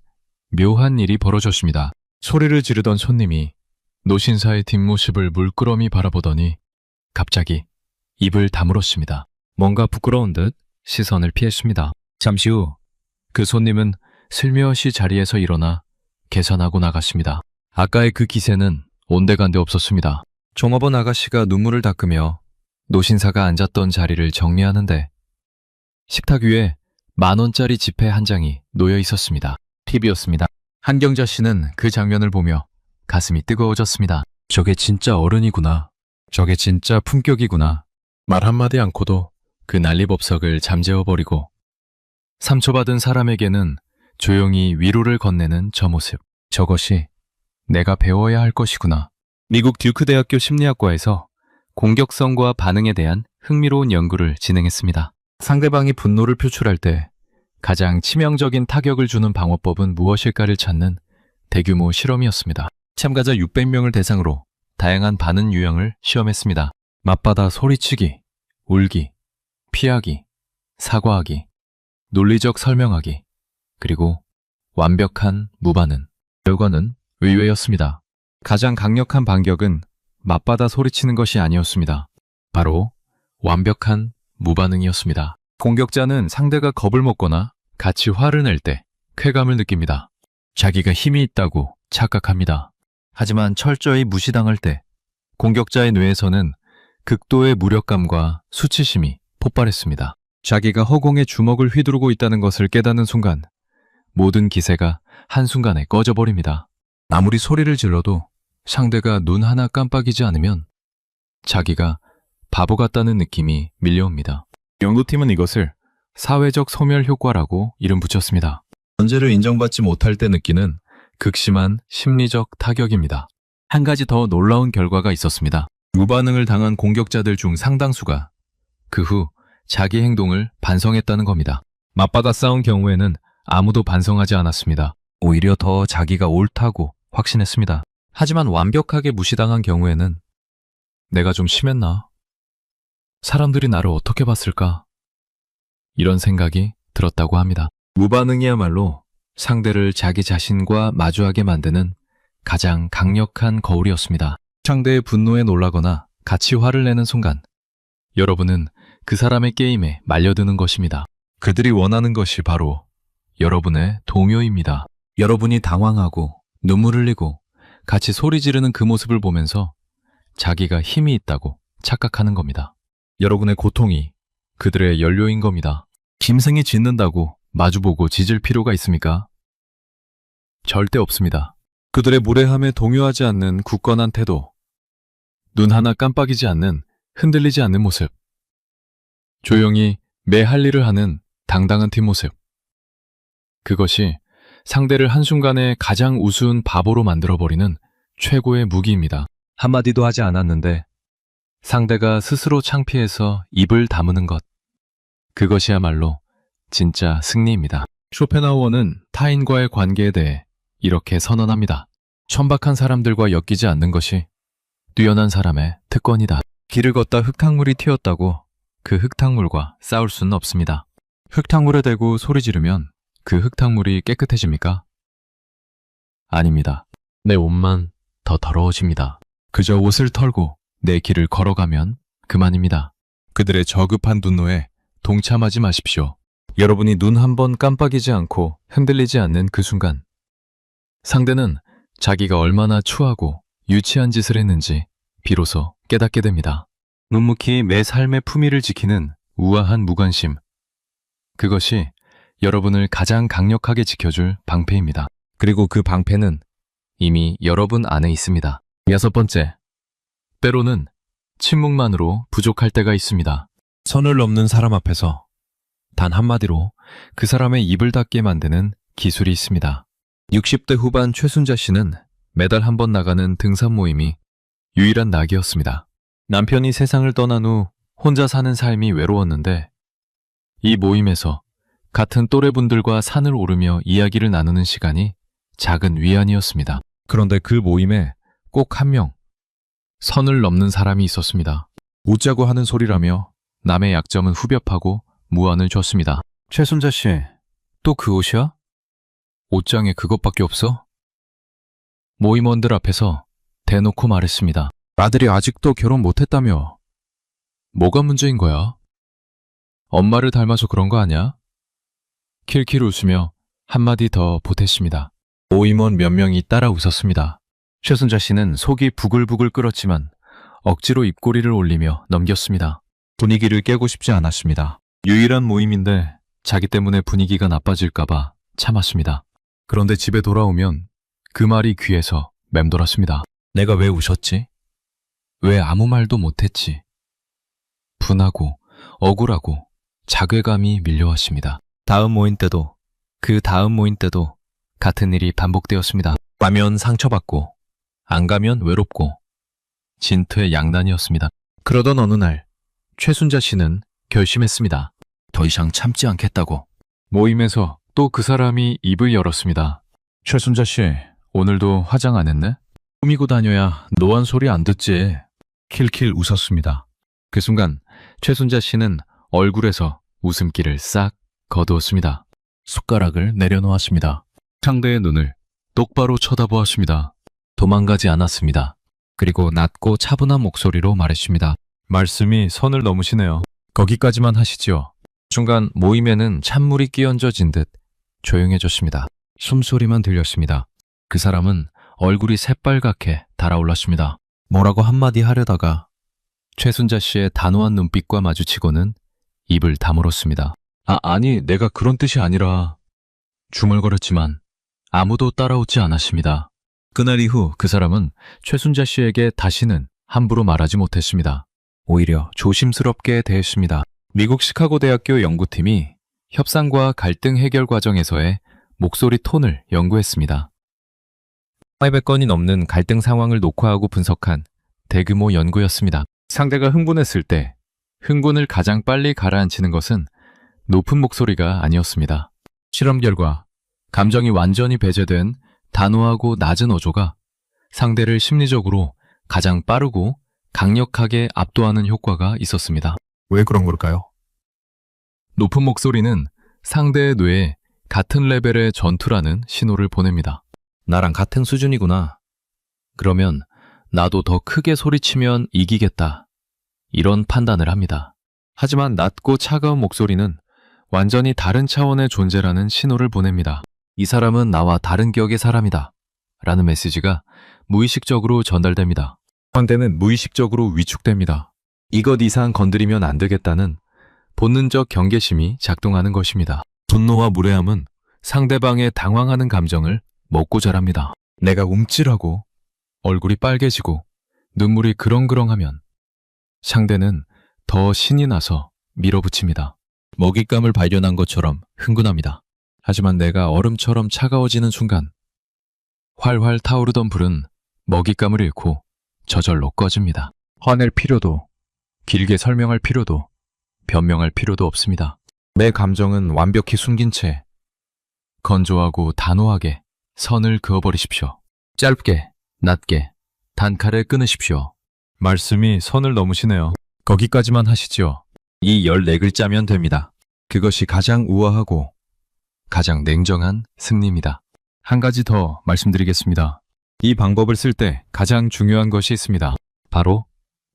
묘한 일이 벌어졌습니다. 소리를 지르던 손님이 노신사의 뒷모습을 물끄러미 바라보더니 갑자기 입을 다물었습니다. 뭔가 부끄러운 듯 시선을 피했습니다. 잠시 후 그 손님은 슬며시 자리에서 일어나 계산하고 나갔습니다. 아까의 그 기세는 온데간데 없었습니다. 종업원 아가씨가 눈물을 닦으며 노신사가 앉았던 자리를 정리하는데 식탁 위에 10,000원짜리 지폐 한 장이 놓여 있었습니다. 팁이었습니다. 한경자 씨는 그 장면을 보며 가슴이 뜨거워졌습니다. 저게 진짜 어른이구나. 저게 진짜 품격이구나. 말 한마디 않고도 그 난리법석을 잠재워버리고 상처받은 사람에게는 조용히 위로를 건네는 저 모습. 저것이 내가 배워야 할 것이구나. 미국 듀크 대학교 심리학과에서 공격성과 반응에 대한 흥미로운 연구를 진행했습니다. 상대방이 분노를 표출할 때 가장 치명적인 타격을 주는 방어법은 무엇일까를 찾는 대규모 실험이었습니다. 참가자 600명을 대상으로 다양한 반응 유형을 시험했습니다. 맞받아 소리치기, 울기, 피하기, 사과하기, 논리적 설명하기, 그리고 완벽한 무반응. 결과는 의외였습니다. 가장 강력한 반격은 맞받아 소리치는 것이 아니었습니다. 바로 완벽한 무반응이었습니다. 공격자는 상대가 겁을 먹거나 같이 화를 낼 때 쾌감을 느낍니다. 자기가 힘이 있다고 착각합니다. 하지만 철저히 무시당할 때 공격자의 뇌에서는 극도의 무력감과 수치심이 폭발했습니다. 자기가 허공에 주먹을 휘두르고 있다는 것을 깨닫는 순간 모든 기세가 한순간에 꺼져버립니다. 아무리 소리를 질러도 상대가 눈 하나 깜빡이지 않으면 자기가 바보 같다는 느낌이 밀려옵니다. 연구팀은 이것을 사회적 소멸 효과라고 이름 붙였습니다. 존재를 인정받지 못할 때 느끼는 극심한 심리적 타격입니다. 한 가지 더 놀라운 결과가 있었습니다. 무반응을 당한 공격자들 중 상당수가 그 후 자기 행동을 반성했다는 겁니다. 맞받아 싸운 경우에는 아무도 반성하지 않았습니다. 오히려 더 자기가 옳다고 확신했습니다. 하지만 완벽하게 무시당한 경우에는 내가 좀 심했나? 사람들이 나를 어떻게 봤을까? 이런 생각이 들었다고 합니다. 무반응이야말로 상대를 자기 자신과 마주하게 만드는 가장 강력한 거울이었습니다. 상대의 분노에 놀라거나 같이 화를 내는 순간 여러분은 그 사람의 게임에 말려드는 것입니다. 그들이 원하는 것이 바로 여러분의 동요입니다. 여러분이 당황하고 눈물 흘리고 같이 소리 지르는 그 모습을 보면서 자기가 힘이 있다고 착각하는 겁니다. 여러분의 고통이 그들의 연료인 겁니다. 짐승이 짖는다고 마주보고 짖을 필요가 있습니까? 절대 없습니다. 그들의 무례함에 동요하지 않는 굳건한 태도, 눈 하나 깜빡이지 않는 흔들리지 않는 모습, 조용히 매 할 일을 하는 당당한 뒷모습, 그것이 상대를 한순간에 가장 우스운 바보로 만들어버리는 최고의 무기입니다. 한마디도 하지 않았는데 상대가 스스로 창피해서 입을 다무는 것, 그것이야말로 진짜 승리입니다. 쇼펜하우어는 타인과의 관계에 대해 이렇게 선언합니다. 천박한 사람들과 엮이지 않는 것이 뛰어난 사람의 특권이다. 길을 걷다 흙탕물이 튀었다고 그 흙탕물과 싸울 수는 없습니다. 흙탕물에 대고 소리 지르면 그 흙탕물이 깨끗해집니까? 아닙니다. 내 옷만 더 더러워집니다. 그저 옷을 털고 내 길을 걸어가면 그만입니다. 그들의 저급한 분노에 동참하지 마십시오. 여러분이 눈 한 번 깜빡이지 않고 흔들리지 않는 그 순간 상대는 자기가 얼마나 추하고 유치한 짓을 했는지 비로소 깨닫게 됩니다. 묵묵히 매 삶의 품위를 지키는 우아한 무관심, 그것이 여러분을 가장 강력하게 지켜줄 방패입니다. 그리고 그 방패는 이미 여러분 안에 있습니다. 6번째, 때로는 침묵만으로 부족할 때가 있습니다. 선을 넘는 사람 앞에서 단 한마디로 그 사람의 입을 닫게 만드는 기술이 있습니다. 60대 후반 최순자 씨는 매달 한 번 나가는 등산 모임이 유일한 낙이었습니다. 남편이 세상을 떠난 후 혼자 사는 삶이 외로웠는데 이 모임에서 같은 또래분들과 산을 오르며 이야기를 나누는 시간이 작은 위안이었습니다. 그런데 그 모임에 꼭 한 명, 선을 넘는 사람이 있었습니다. 웃자고 하는 소리라며 남의 약점은 후벼 파고 무안을 줬습니다. 최순자 씨, 또 그 옷이야? 옷장에 그것밖에 없어? 모임원들 앞에서 대놓고 말했습니다. 아들이 아직도 결혼 못했다며. 뭐가 문제인 거야? 엄마를 닮아서 그런 거 아냐? 킬킬 웃으며 한마디 더 보탰습니다. 모임원 몇 명이 따라 웃었습니다. 최순자 씨는 속이 부글부글 끓었지만 억지로 입꼬리를 올리며 넘겼습니다. 분위기를 깨고 싶지 않았습니다. 유일한 모임인데 자기 때문에 분위기가 나빠질까봐 참았습니다. 그런데 집에 돌아오면 그 말이 귀에서 맴돌았습니다. 내가 왜 우셨지? 왜 아무 말도 못했지? 분하고 억울하고 자괴감이 밀려왔습니다. 다음 모임 때도 그 다음 모임 때도 같은 일이 반복되었습니다. 가면 상처받고 안 가면 외롭고 진퇴 양난이었습니다. 그러던 어느 날 최순자 씨는 결심했습니다. 더 이상 참지 않겠다고. 모임에서 또 그 사람이 입을 열었습니다. 최순자 씨, 오늘도 화장 안 했네? 꾸미고 다녀야 노안 소리 안 듣지. 킬킬 웃었습니다. 그 순간 최순자 씨는 얼굴에서 웃음기를 싹 거두었습니다. 숟가락을 내려놓았습니다. 상대의 눈을 똑바로 쳐다보았습니다. 도망가지 않았습니다. 그리고 낮고 차분한 목소리로 말했습니다. 말씀이 선을 넘으시네요. 거기까지만 하시지요. 순간 모임에는 찬물이 끼얹어진 듯 조용해졌습니다. 숨소리만 들렸습니다. 그 사람은 얼굴이 새빨갛게 달아올랐습니다. 뭐라고 한마디 하려다가 최순자 씨의 단호한 눈빛과 마주치고는 입을 다물었습니다. 아니, 내가 그런 뜻이 아니라... 중얼거렸지만 아무도 따라오지 않았습니다. 그날 이후 그 사람은 최순자 씨에게 다시는 함부로 말하지 못했습니다. 오히려 조심스럽게 대했습니다. 미국 시카고 대학교 연구팀이 협상과 갈등 해결 과정에서의 목소리 톤을 연구했습니다. 800건이 넘는 갈등 상황을 녹화하고 분석한 대규모 연구였습니다. 상대가 흥분했을 때 흥분을 가장 빨리 가라앉히는 것은 높은 목소리가 아니었습니다. 실험 결과 감정이 완전히 배제된 단호하고 낮은 어조가 상대를 심리적으로 가장 빠르고 강력하게 압도하는 효과가 있었습니다. 왜 그런 걸까요? 높은 목소리는 상대의 뇌에 같은 레벨의 전투라는 신호를 보냅니다. 나랑 같은 수준이구나. 그러면 나도 더 크게 소리치면 이기겠다. 이런 판단을 합니다. 하지만 낮고 차가운 목소리는 완전히 다른 차원의 존재라는 신호를 보냅니다. 이 사람은 나와 다른 격의 사람이다. 라는 메시지가 무의식적으로 전달됩니다. 상대는 무의식적으로 위축됩니다. 이것 이상 건드리면 안 되겠다는 본능적 경계심이 작동하는 것입니다. 분노와 무례함은 상대방의 당황하는 감정을 먹고 자랍니다. 내가 움찔하고 얼굴이 빨개지고 눈물이 그렁그렁하면 상대는 더 신이 나서 밀어붙입니다. 먹잇감을 발견한 것처럼 흥분합니다. 하지만 내가 얼음처럼 차가워지는 순간 활활 타오르던 불은 먹잇감을 잃고 저절로 꺼집니다. 화낼 필요도, 길게 설명할 필요도, 변명할 필요도 없습니다. 내 감정은 완벽히 숨긴 채 건조하고 단호하게 선을 그어버리십시오. 짧게, 낮게, 단칼에 끊으십시오. 말씀이 선을 넘으시네요. 거기까지만 하시지요. 이 14글자면 됩니다. 그것이 가장 우아하고 가장 냉정한 승리입니다. 한 가지 더 말씀드리겠습니다. 이 방법을 쓸 때 가장 중요한 것이 있습니다. 바로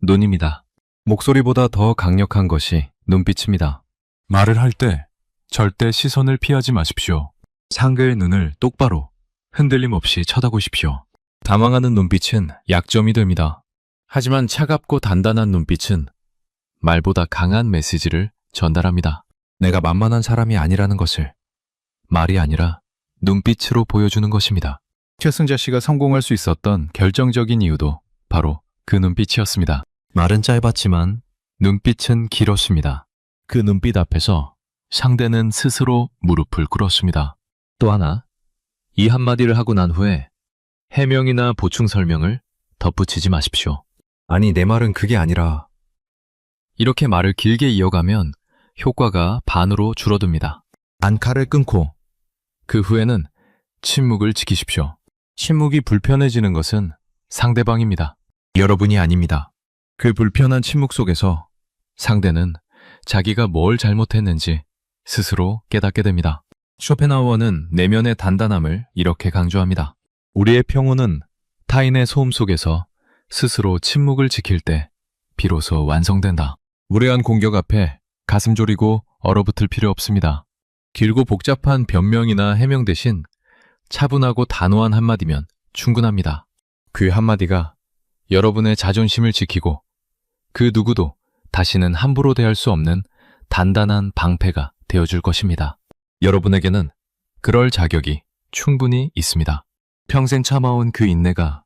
눈입니다. 목소리보다 더 강력한 것이 눈빛입니다. 말을 할 때 절대 시선을 피하지 마십시오. 상대의 눈을 똑바로 흔들림 없이 쳐다보십시오. 당황하는 눈빛은 약점이 됩니다. 하지만 차갑고 단단한 눈빛은 말보다 강한 메시지를 전달합니다. 내가 만만한 사람이 아니라는 것을 말이 아니라 눈빛으로 보여주는 것입니다. 최승자 씨가 성공할 수 있었던 결정적인 이유도 바로 그 눈빛이었습니다. 말은 짧았지만 눈빛은 길었습니다. 그 눈빛 앞에서 상대는 스스로 무릎을 꿇었습니다. 또 하나, 이 한마디를 하고 난 후에 해명이나 보충 설명을 덧붙이지 마십시오. 아니, 내 말은 그게 아니라. 이렇게 말을 길게 이어가면 효과가 반으로 줄어듭니다. 단칼을 끊고 그 후에는 침묵을 지키십시오. 침묵이 불편해지는 것은 상대방입니다. 여러분이 아닙니다. 그 불편한 침묵 속에서 상대는 자기가 뭘 잘못했는지 스스로 깨닫게 됩니다. 쇼펜하우어는 내면의 단단함을 이렇게 강조합니다. 우리의 평온은 타인의 소음 속에서 스스로 침묵을 지킬 때 비로소 완성된다. 무례한 공격 앞에 가슴 졸이고 얼어붙을 필요 없습니다. 길고 복잡한 변명이나 해명 대신 차분하고 단호한 한마디면 충분합니다. 그 한마디가 여러분의 자존심을 지키고 그 누구도 다시는 함부로 대할 수 없는 단단한 방패가 되어줄 것입니다. 여러분에게는 그럴 자격이 충분히 있습니다. 평생 참아온 그 인내가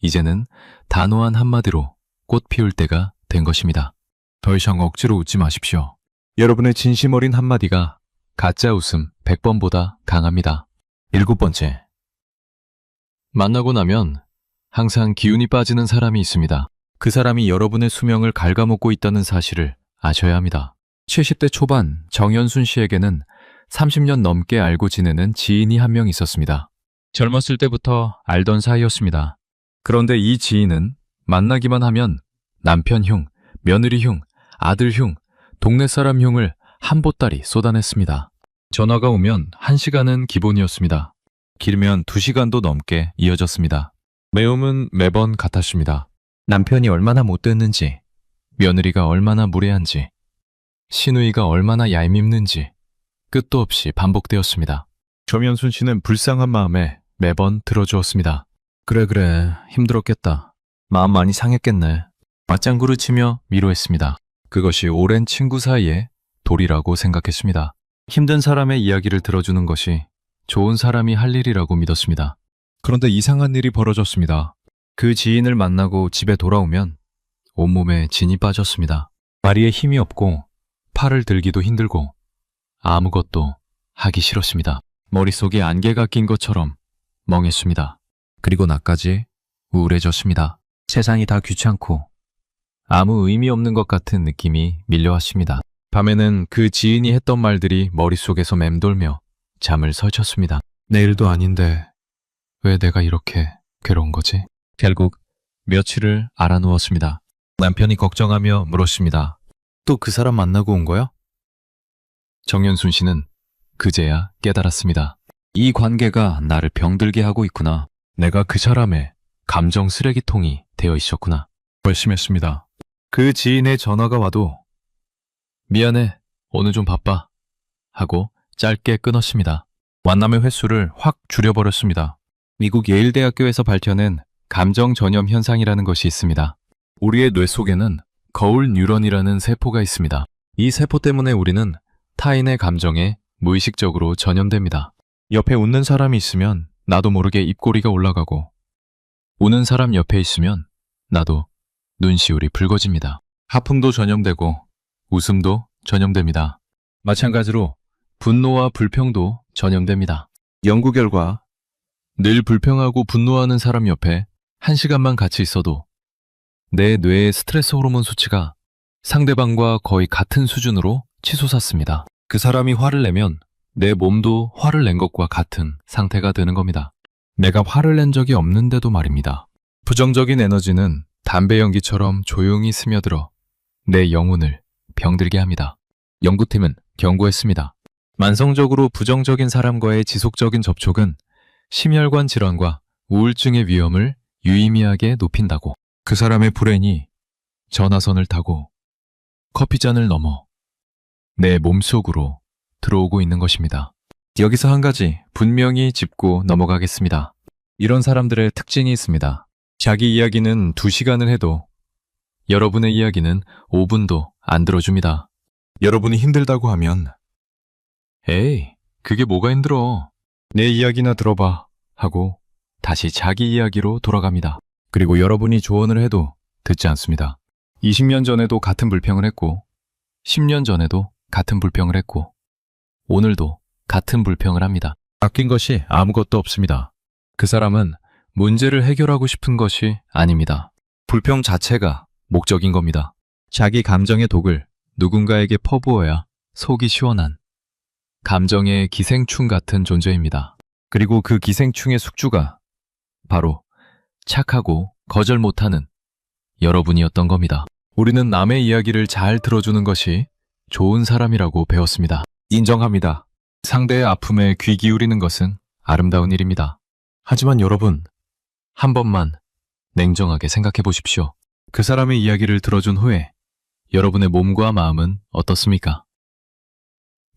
이제는 단호한 한마디로 꽃 피울 때가 된 것입니다. 더 이상 억지로 웃지 마십시오. 여러분의 진심 어린 한마디가 가짜 웃음 100번보다 강합니다. 7번째. 만나고 나면 항상 기운이 빠지는 사람이 있습니다. 그 사람이 여러분의 수명을 갉아먹고 있다는 사실을 아셔야 합니다. 70대 초반 정연순 씨에게는 30년 넘게 알고 지내는 지인이 한 명 있었습니다. 젊었을 때부터 알던 사이였습니다. 그런데 이 지인은 만나기만 하면 남편 흉, 며느리 흉, 아들 흉, 동네 사람 흉을 한 보따리 쏟아냈습니다. 전화가 오면 1시간은 기본이었습니다. 길면 2시간도 넘게 이어졌습니다. 매움은 매번 같았습니다. 남편이 얼마나 못됐는지, 며느리가 얼마나 무례한지, 시누이가 얼마나 얄밉는지 끝도 없이 반복되었습니다. 정연순 씨는 불쌍한 마음에 매번 들어주었습니다. 그래, 힘들었겠다. 마음 많이 상했겠네. 맞장구를 치며 위로했습니다. 그것이 오랜 친구 사이의 도리라고 생각했습니다. 힘든 사람의 이야기를 들어주는 것이 좋은 사람이 할 일이라고 믿었습니다. 그런데 이상한 일이 벌어졌습니다. 그 지인을 만나고 집에 돌아오면 온몸에 진이 빠졌습니다. 다리에 힘이 없고 팔을 들기도 힘들고 아무것도 하기 싫었습니다. 머릿속에 안개가 낀 것처럼 멍했습니다. 그리고 나까지 우울해졌습니다. 세상이 다 귀찮고 아무 의미 없는 것 같은 느낌이 밀려왔습니다. 밤에는 그 지인이 했던 말들이 머릿속에서 맴돌며 잠을 설쳤습니다. 내일도 아닌데 왜 내가 이렇게 괴로운 거지? 결국 며칠을 알아누웠습니다. 남편이 걱정하며 물었습니다. 또 그 사람 만나고 온 거야? 정연순 씨는 그제야 깨달았습니다. 이 관계가 나를 병들게 하고 있구나. 내가 그 사람의 감정 쓰레기통이 되어 있었구나. 결심했습니다. 그 지인의 전화가 와도 미안해, 오늘 좀 바빠 하고 짧게 끊었습니다. 만남의 횟수를 확 줄여버렸습니다. 미국 예일대학교에서 밝혀낸 감정 전염 현상이라는 것이 있습니다. 우리의 뇌 속에는 거울 뉴런이라는 세포가 있습니다. 이 세포 때문에 우리는 타인의 감정에 무의식적으로 전염됩니다. 옆에 웃는 사람이 있으면 나도 모르게 입꼬리가 올라가고, 우는 사람 옆에 있으면 나도 눈시울이 붉어집니다. 하품도 전염되고 웃음도 전염됩니다. 마찬가지로 분노와 불평도 전염됩니다. 연구 결과 늘 불평하고 분노하는 사람 옆에 1시간만 같이 있어도 내 뇌의 스트레스 호르몬 수치가 상대방과 거의 같은 수준으로 치솟았습니다. 그 사람이 화를 내면 내 몸도 화를 낸 것과 같은 상태가 되는 겁니다. 내가 화를 낸 적이 없는데도 말입니다. 부정적인 에너지는 담배 연기처럼 조용히 스며들어 내 영혼을 병들게 합니다. 연구팀은 경고했습니다. 만성적으로 부정적인 사람과의 지속적인 접촉은 심혈관 질환과 우울증의 위험을 유의미하게 높인다고. 그 사람의 불행이 전화선을 타고 커피잔을 넘어 내 몸속으로 들어오고 있는 것입니다. 여기서 한 가지 분명히 짚고 넘어가겠습니다. 이런 사람들의 특징이 있습니다. 자기 이야기는 2시간을 해도 여러분의 이야기는 5분도 안 들어줍니다. 여러분이 힘들다고 하면 에이, 그게 뭐가 힘들어. 내 이야기나 들어봐 하고 다시 자기 이야기로 돌아갑니다. 그리고 여러분이 조언을 해도 듣지 않습니다. 20년 전에도 같은 불평을 했고 10년 전에도 같은 불평을 했고 오늘도 같은 불평을 합니다. 바뀐 것이 아무것도 없습니다. 그 사람은 문제를 해결하고 싶은 것이 아닙니다. 불평 자체가 목적인 겁니다. 자기 감정의 독을 누군가에게 퍼부어야 속이 시원한 감정의 기생충 같은 존재입니다. 그리고 그 기생충의 숙주가 바로 착하고 거절 못하는 여러분이었던 겁니다. 우리는 남의 이야기를 잘 들어주는 것이 좋은 사람이라고 배웠습니다. 인정합니다. 상대의 아픔에 귀 기울이는 것은 아름다운 일입니다. 하지만 여러분, 한 번만 냉정하게 생각해 보십시오. 그 사람의 이야기를 들어준 후에 여러분의 몸과 마음은 어떻습니까?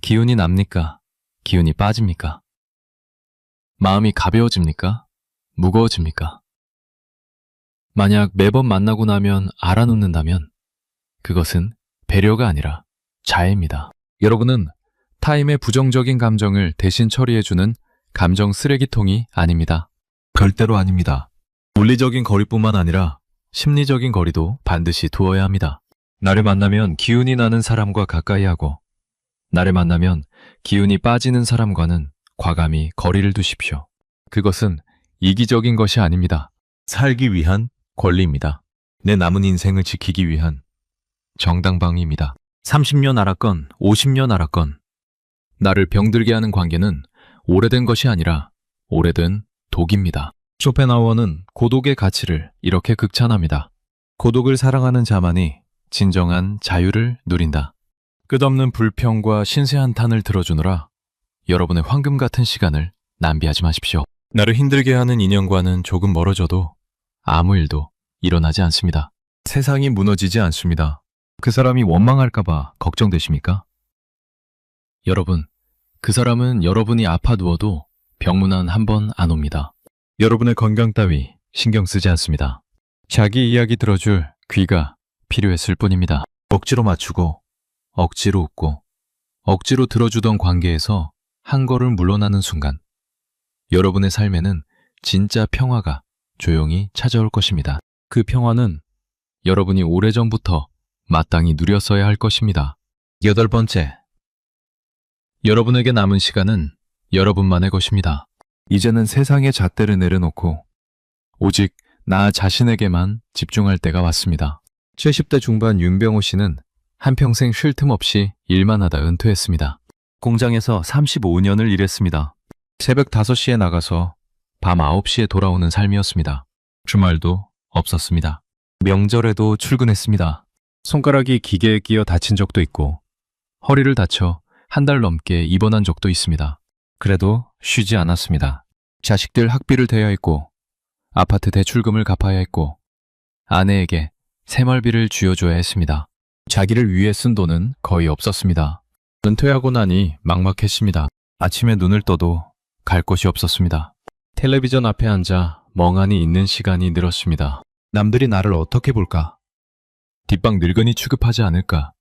기운이 납니까? 기운이 빠집니까? 마음이 가벼워집니까? 무거워집니까? 만약 매번 만나고 나면 알아놓는다면 그것은 배려가 아니라 자해입니다. 여러분은 타인의 부정적인 감정을 대신 처리해주는 감정 쓰레기통이 아닙니다. 절대로 아닙니다. 물리적인 거리뿐만 아니라 심리적인 거리도 반드시 두어야 합니다. 나를 만나면 기운이 나는 사람과 가까이 하고 나를 만나면 기운이 빠지는 사람과는 과감히 거리를 두십시오. 그것은 이기적인 것이 아닙니다. 살기 위한 권리입니다. 내 남은 인생을 지키기 위한 정당방위입니다. 30년 알았건 50년 알았건 나를 병들게 하는 관계는 오래된 것이 아니라 오래된 독입니다. 쇼펜하우어는 고독의 가치를 이렇게 극찬합니다. 고독을 사랑하는 자만이 진정한 자유를 누린다. 끝없는 불평과 신세 한탄을 들어주느라 여러분의 황금 같은 시간을 낭비하지 마십시오. 나를 힘들게 하는 인연과는 조금 멀어져도 아무 일도 일어나지 않습니다. 세상이 무너지지 않습니다. 그 사람이 원망할까봐 걱정되십니까? 여러분, 그 사람은 여러분이 아파 누워도 병문안 한 번 안 옵니다. 여러분의 건강 따위 신경 쓰지 않습니다. 자기 이야기 들어줄 귀가 필요했을 뿐입니다. 억지로 맞추고 억지로 웃고 억지로 들어주던 관계에서 한 걸음 물러나는 순간 여러분의 삶에는 진짜 평화가 조용히 찾아올 것입니다. 그 평화는 여러분이 오래전부터 마땅히 누렸어야 할 것입니다. 8번째, 여러분에게 남은 시간은 여러분만의 것입니다. 이제는 세상의 잣대를 내려놓고 오직 나 자신에게만 집중할 때가 왔습니다. 70대 중반 윤병호 씨는 한평생 쉴 틈 없이 일만 하다 은퇴했습니다. 공장에서 35년을 일했습니다. 새벽 5시에 나가서 밤 9시에 돌아오는 삶이었습니다. 주말도 없었습니다. 명절에도 출근했습니다. 손가락이 기계에 끼어 다친 적도 있고 허리를 다쳐 한 달 넘게 입원한 적도 있습니다. 그래도 쉬지 않았습니다. 자식들 학비를 대야 했고, 아파트 대출금을 갚아야 했고, 아내에게 생활비를 쥐어줘야 했습니다. 자기를 위해 쓴 돈은 거의 없었습니다. 은퇴하고 나니 막막했습니다. 아침에 눈을 떠도 갈 곳이 없었습니다. 텔레비전 앞에 앉아 멍하니 있는 시간이 늘었습니다. 남들이 나를 어떻게 볼까? 뒷방 늙은이 취급하지 않을까?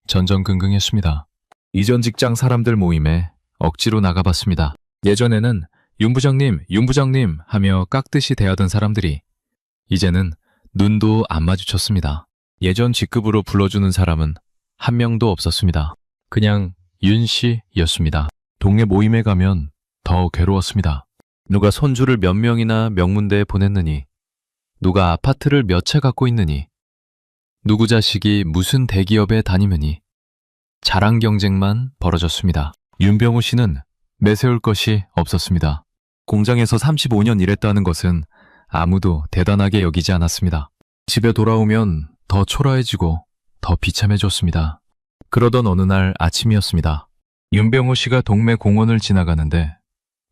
전전긍긍했습니다. 이전 직장 사람들 모임에 억지로 나가봤습니다. 예전에는 윤 부장님 하며 깍듯이 대하던 사람들이 이제는 눈도 안 마주쳤습니다. 예전 직급으로 불러주는 사람은 한 명도 없었습니다. 그냥 윤 씨였습니다. 동네 모임에 가면 더 괴로웠습니다. 누가 손주를 몇 명이나 명문대에 보냈느니, 누가 아파트를 몇 채 갖고 있느니, 누구 자식이 무슨 대기업에 다니느니 자랑 경쟁만 벌어졌습니다. 윤병우 씨는 내세울 것이 없었습니다. 공장에서 35년 일했다는 것은 아무도 대단하게 여기지 않았습니다. 집에 돌아오면 더 초라해지고 더 비참해졌습니다. 그러던 어느 날 아침이었습니다. 윤병우 씨가 동네 공원을 지나가는데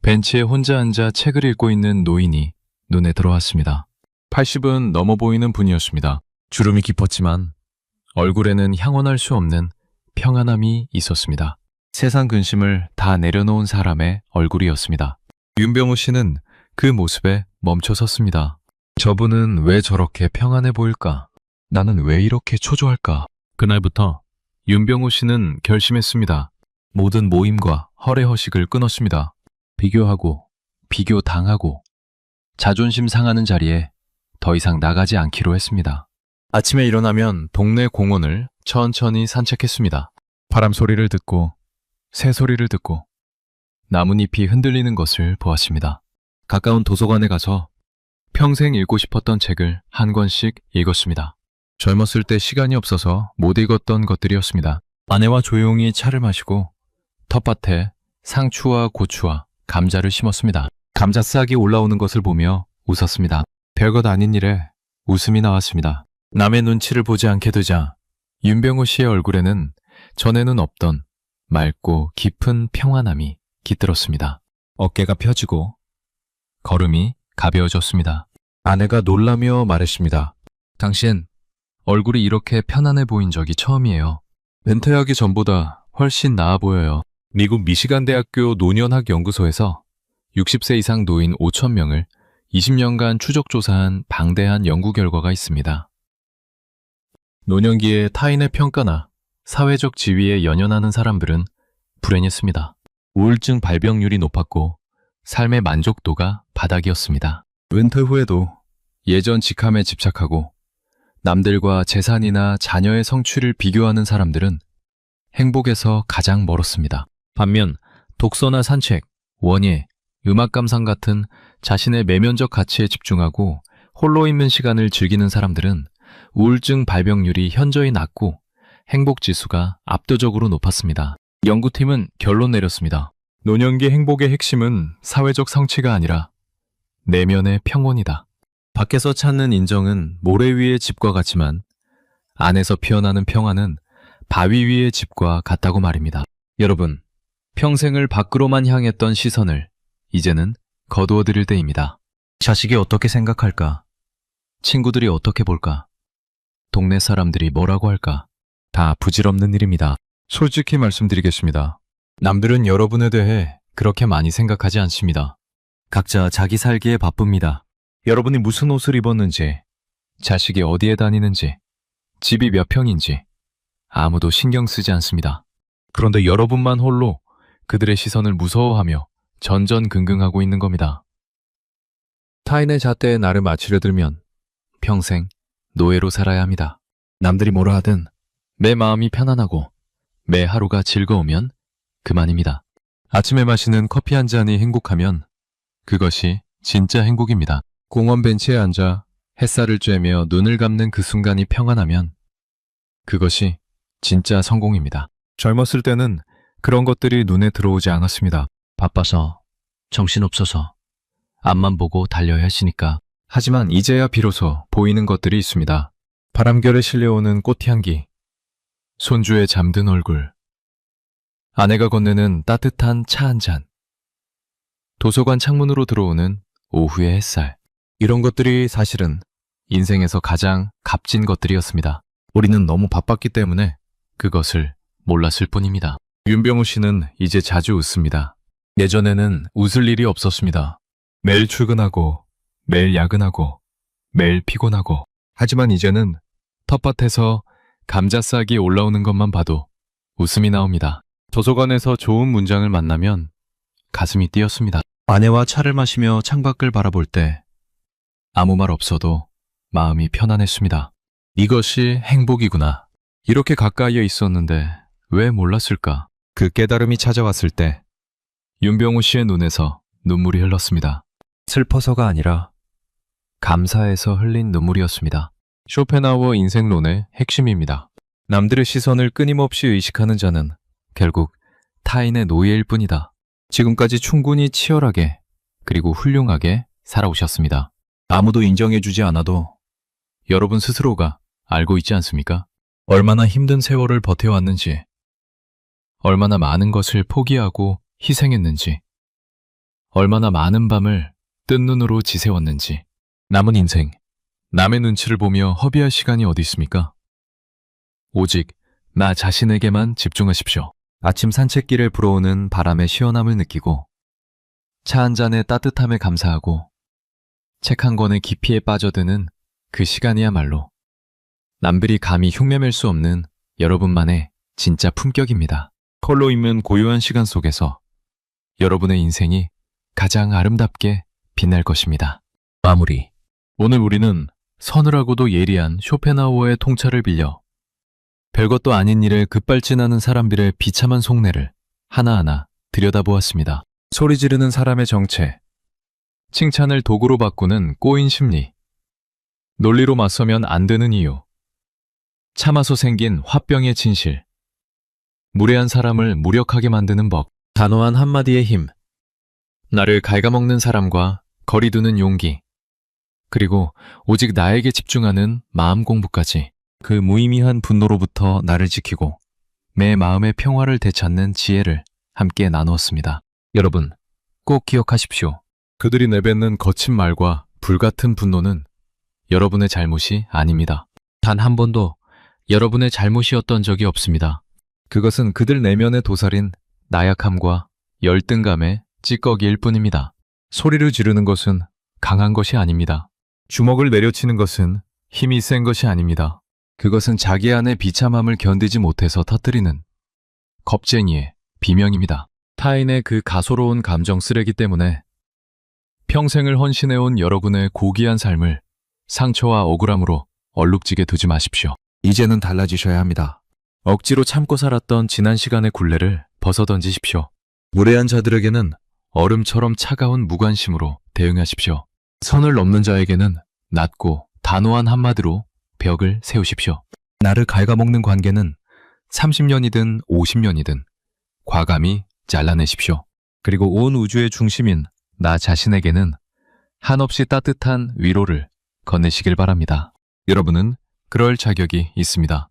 벤치에 혼자 앉아 책을 읽고 있는 노인이 눈에 들어왔습니다. 80은 넘어 보이는 분이었습니다. 주름이 깊었지만 얼굴에는 향언할 수 없는 평안함이 있었습니다. 세상 근심을 다 내려놓은 사람의 얼굴이었습니다. 윤병우 씨는 그 모습에 멈춰 섰습니다. 저분은 왜 저렇게 평안해 보일까? 나는 왜 이렇게 초조할까? 그날부터 윤병우 씨는 결심했습니다. 모든 모임과 허례허식을 끊었습니다. 비교하고 비교당하고 자존심 상하는 자리에 더 이상 나가지 않기로 했습니다. 아침에 일어나면 동네 공원을 천천히 산책했습니다. 바람 소리를 듣고 새 소리를 듣고 나뭇잎이 흔들리는 것을 보았습니다. 가까운 도서관에 가서 평생 읽고 싶었던 책을 한 권씩 읽었습니다. 젊었을 때 시간이 없어서 못 읽었던 것들이었습니다. 아내와 조용히 차를 마시고 텃밭에 상추와 고추와 감자를 심었습니다. 감자 싹이 올라오는 것을 보며 웃었습니다. 별것 아닌 일에 웃음이 나왔습니다. 남의 눈치를 보지 않게 되자 윤병우 씨의 얼굴에는 전에는 없던 맑고 깊은 평안함이 깃들었습니다. 어깨가 펴지고 걸음이 가벼워졌습니다. 아내가 놀라며 말했습니다. 당신 얼굴이 이렇게 편안해 보인 적이 처음이에요. 은퇴하기 전보다 훨씬 나아 보여요. 미국 미시간 대학교 노년학 연구소에서 60세 이상 노인 5,000명을 20년간 추적 조사한 방대한 연구 결과가 있습니다. 노년기에 타인의 평가나 사회적 지위에 연연하는 사람들은 불행했습니다. 우울증 발병률이 높았고 삶의 만족도가 바닥이었습니다. 은퇴 후에도 예전 직함에 집착하고 남들과 재산이나 자녀의 성취를 비교하는 사람들은 행복에서 가장 멀었습니다. 반면 독서나 산책, 원예, 음악 감상 같은 자신의 내면적 가치에 집중하고 홀로 있는 시간을 즐기는 사람들은 우울증 발병률이 현저히 낮고 행복 지수가 압도적으로 높았습니다. 연구팀은 결론 내렸습니다. 노년기 행복의 핵심은 사회적 성취가 아니라 내면의 평온이다. 밖에서 찾는 인정은 모래 위의 집과 같지만 안에서 피어나는 평안은 바위 위의 집과 같다고 말입니다. 여러분, 평생을 밖으로만 향했던 시선을 이제는 거두어 드릴 때입니다. 자식이 어떻게 생각할까? 친구들이 어떻게 볼까? 동네 사람들이 뭐라고 할까? 다 부질없는 일입니다. 솔직히 말씀드리겠습니다. 남들은 여러분에 대해 그렇게 많이 생각하지 않습니다. 각자 자기 살기에 바쁩니다. 여러분이 무슨 옷을 입었는지, 자식이 어디에 다니는지, 집이 몇 평인지 아무도 신경 쓰지 않습니다. 그런데 여러분만 홀로 그들의 시선을 무서워하며 전전긍긍하고 있는 겁니다. 타인의 잣대에 나를 맞추려 들면 평생 노예로 살아야 합니다. 남들이 뭐라 하든 내 마음이 편안하고 매 하루가 즐거우면 그만입니다. 아침에 마시는 커피 한 잔이 행복하면 그것이 진짜 행복입니다. 공원 벤치에 앉아 햇살을 쬐며 눈을 감는 그 순간이 평안하면 그것이 진짜 성공입니다. 젊었을 때는 그런 것들이 눈에 들어오지 않았습니다. 바빠서, 정신없어서, 앞만 보고 달려야 했으니까. 하지만 이제야 비로소 보이는 것들이 있습니다. 바람결에 실려오는 꽃향기, 손주의 잠든 얼굴, 아내가 건네는 따뜻한 차 한 잔. 도서관 창문으로 들어오는 오후의 햇살. 이런 것들이 사실은 인생에서 가장 값진 것들이었습니다. 우리는 너무 바빴기 때문에 그것을 몰랐을 뿐입니다. 윤병우 씨는 이제 자주 웃습니다. 예전에는 웃을 일이 없었습니다. 매일 출근하고, 매일 야근하고, 매일 피곤하고. 하지만 이제는 텃밭에서 감자 싹이 올라오는 것만 봐도 웃음이 나옵니다. 도서관에서 좋은 문장을 만나면 가슴이 뛰었습니다. 아내와 차를 마시며 창밖을 바라볼 때 아무 말 없어도 마음이 편안했습니다. 이것이 행복이구나. 이렇게 가까이에 있었는데 왜 몰랐을까? 그 깨달음이 찾아왔을 때 윤병우 씨의 눈에서 눈물이 흘렀습니다. 슬퍼서가 아니라 감사해서 흘린 눈물이었습니다. 쇼펜하우어 인생론의 핵심입니다. 남들의 시선을 끊임없이 의식하는 자는 결국 타인의 노예일 뿐이다. 지금까지 충분히 치열하게 그리고 훌륭하게 살아오셨습니다. 아무도 인정해주지 않아도 여러분 스스로가 알고 있지 않습니까? 얼마나 힘든 세월을 버텨왔는지, 얼마나 많은 것을 포기하고 희생했는지, 얼마나 많은 밤을 뜬 눈으로 지새웠는지. 남은 인생, 남의 눈치를 보며 허비할 시간이 어디 있습니까? 오직 나 자신에게만 집중하십시오. 아침 산책길에 불어오는 바람의 시원함을 느끼고 차 한 잔의 따뜻함에 감사하고 책 한 권의 깊이에 빠져드는 그 시간이야말로 남들이 감히 흉내낼 수 없는 여러분만의 진짜 품격입니다. 컬로 있는 고요한 시간 속에서 여러분의 인생이 가장 아름답게 빛날 것입니다. 마무리. 오늘 우리는 서늘하고도 예리한 쇼펜하우어의 통찰을 빌려 별것도 아닌 일에 급발진하는 사람들의 비참한 속내를 하나하나 들여다보았습니다. 소리 지르는 사람의 정체, 칭찬을 도구로 바꾸는 꼬인 심리, 논리로 맞서면 안 되는 이유, 참아서 생긴 화병의 진실, 무례한 사람을 무력하게 만드는 법, 단호한 한마디의 힘, 나를 갉아먹는 사람과 거리 두는 용기, 그리고 오직 나에게 집중하는 마음 공부까지. 그 무의미한 분노로부터 나를 지키고 내 마음의 평화를 되찾는 지혜를 함께 나누었습니다. 여러분, 꼭 기억하십시오. 그들이 내뱉는 거친 말과 불같은 분노는 여러분의 잘못이 아닙니다. 단 한 번도 여러분의 잘못이었던 적이 없습니다. 그것은 그들 내면에 도사린 나약함과 열등감의 찌꺼기일 뿐입니다. 소리를 지르는 것은 강한 것이 아닙니다. 주먹을 내려치는 것은 힘이 센 것이 아닙니다. 그것은 자기 안의 비참함을 견디지 못해서 터뜨리는 겁쟁이의 비명입니다. 타인의 그 가소로운 감정 쓰레기 때문에 평생을 헌신해온 여러분의 고귀한 삶을 상처와 억울함으로 얼룩지게 두지 마십시오. 이제는 달라지셔야 합니다. 억지로 참고 살았던 지난 시간의 굴레를 벗어던지십시오. 무례한 자들에게는 얼음처럼 차가운 무관심으로 대응하십시오. 선을 넘는 자에게는 낮고 단호한 한마디로 벽을 세우십시오. 나를 갉아먹는 관계는 30년이든 50년이든 과감히 잘라내십시오. 그리고 온 우주의 중심인 나 자신에게는 한없이 따뜻한 위로를 건네시길 바랍니다. 여러분은 그럴 자격이 있습니다.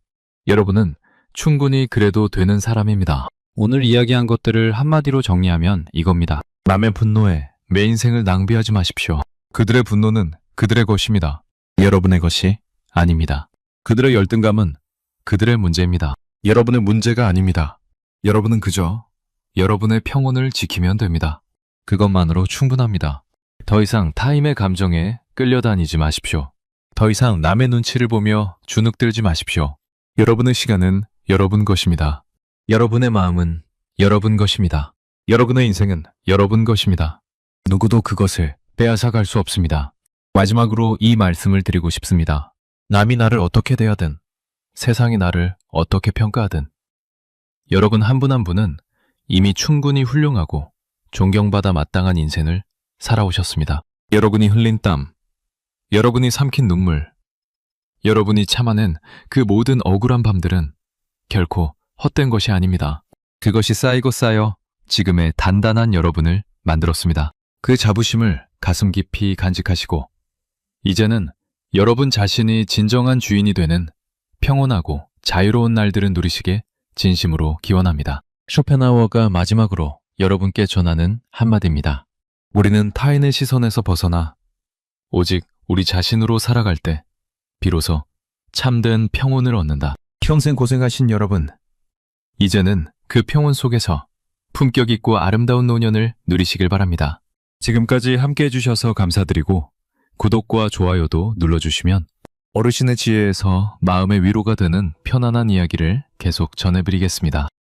여러분은 충분히 그래도 되는 사람입니다. 오늘 이야기한 것들을 한마디로 정리하면 이겁니다. 남의 분노에 내 인생을 낭비하지 마십시오. 그들의 분노는 그들의 것입니다. 여러분의 것이 아닙니다. 그들의 열등감은 그들의 문제입니다. 여러분의 문제가 아닙니다. 여러분은 그저 여러분의 평온을 지키면 됩니다. 그것만으로 충분합니다. 더 이상 타인의 감정에 끌려다니지 마십시오. 더 이상 남의 눈치를 보며 주눅들지 마십시오. 여러분의 시간은 여러분 것입니다. 여러분의 마음은 여러분 것입니다. 여러분의 인생은 여러분 것입니다. 누구도 그것을 빼앗아갈 수 없습니다. 마지막으로 이 말씀을 드리고 싶습니다. 남이 나를 어떻게 대하든, 세상이 나를 어떻게 평가하든, 여러분 한 분 한 분은 이미 충분히 훌륭하고 존경받아 마땅한 인생을 살아오셨습니다. 여러분이 흘린 땀, 여러분이 삼킨 눈물, 여러분이 참아낸 그 모든 억울한 밤들은 결코 헛된 것이 아닙니다. 그것이 쌓이고 쌓여 지금의 단단한 여러분을 만들었습니다. 그 자부심을 가슴 깊이 간직하시고 이제는 여러분 자신이 진정한 주인이 되는 평온하고 자유로운 날들을 누리시게 진심으로 기원합니다. 쇼펜하우어가 마지막으로 여러분께 전하는 한마디입니다. 우리는 타인의 시선에서 벗어나 오직 우리 자신으로 살아갈 때 비로소 참된 평온을 얻는다. 평생 고생하신 여러분, 이제는 그 평온 속에서 품격 있고 아름다운 노년을 누리시길 바랍니다. 지금까지 함께 해주셔서 감사드리고 구독과 좋아요도 눌러주시면 어르신의 지혜에서 마음의 위로가 되는 편안한 이야기를 계속 전해드리겠습니다.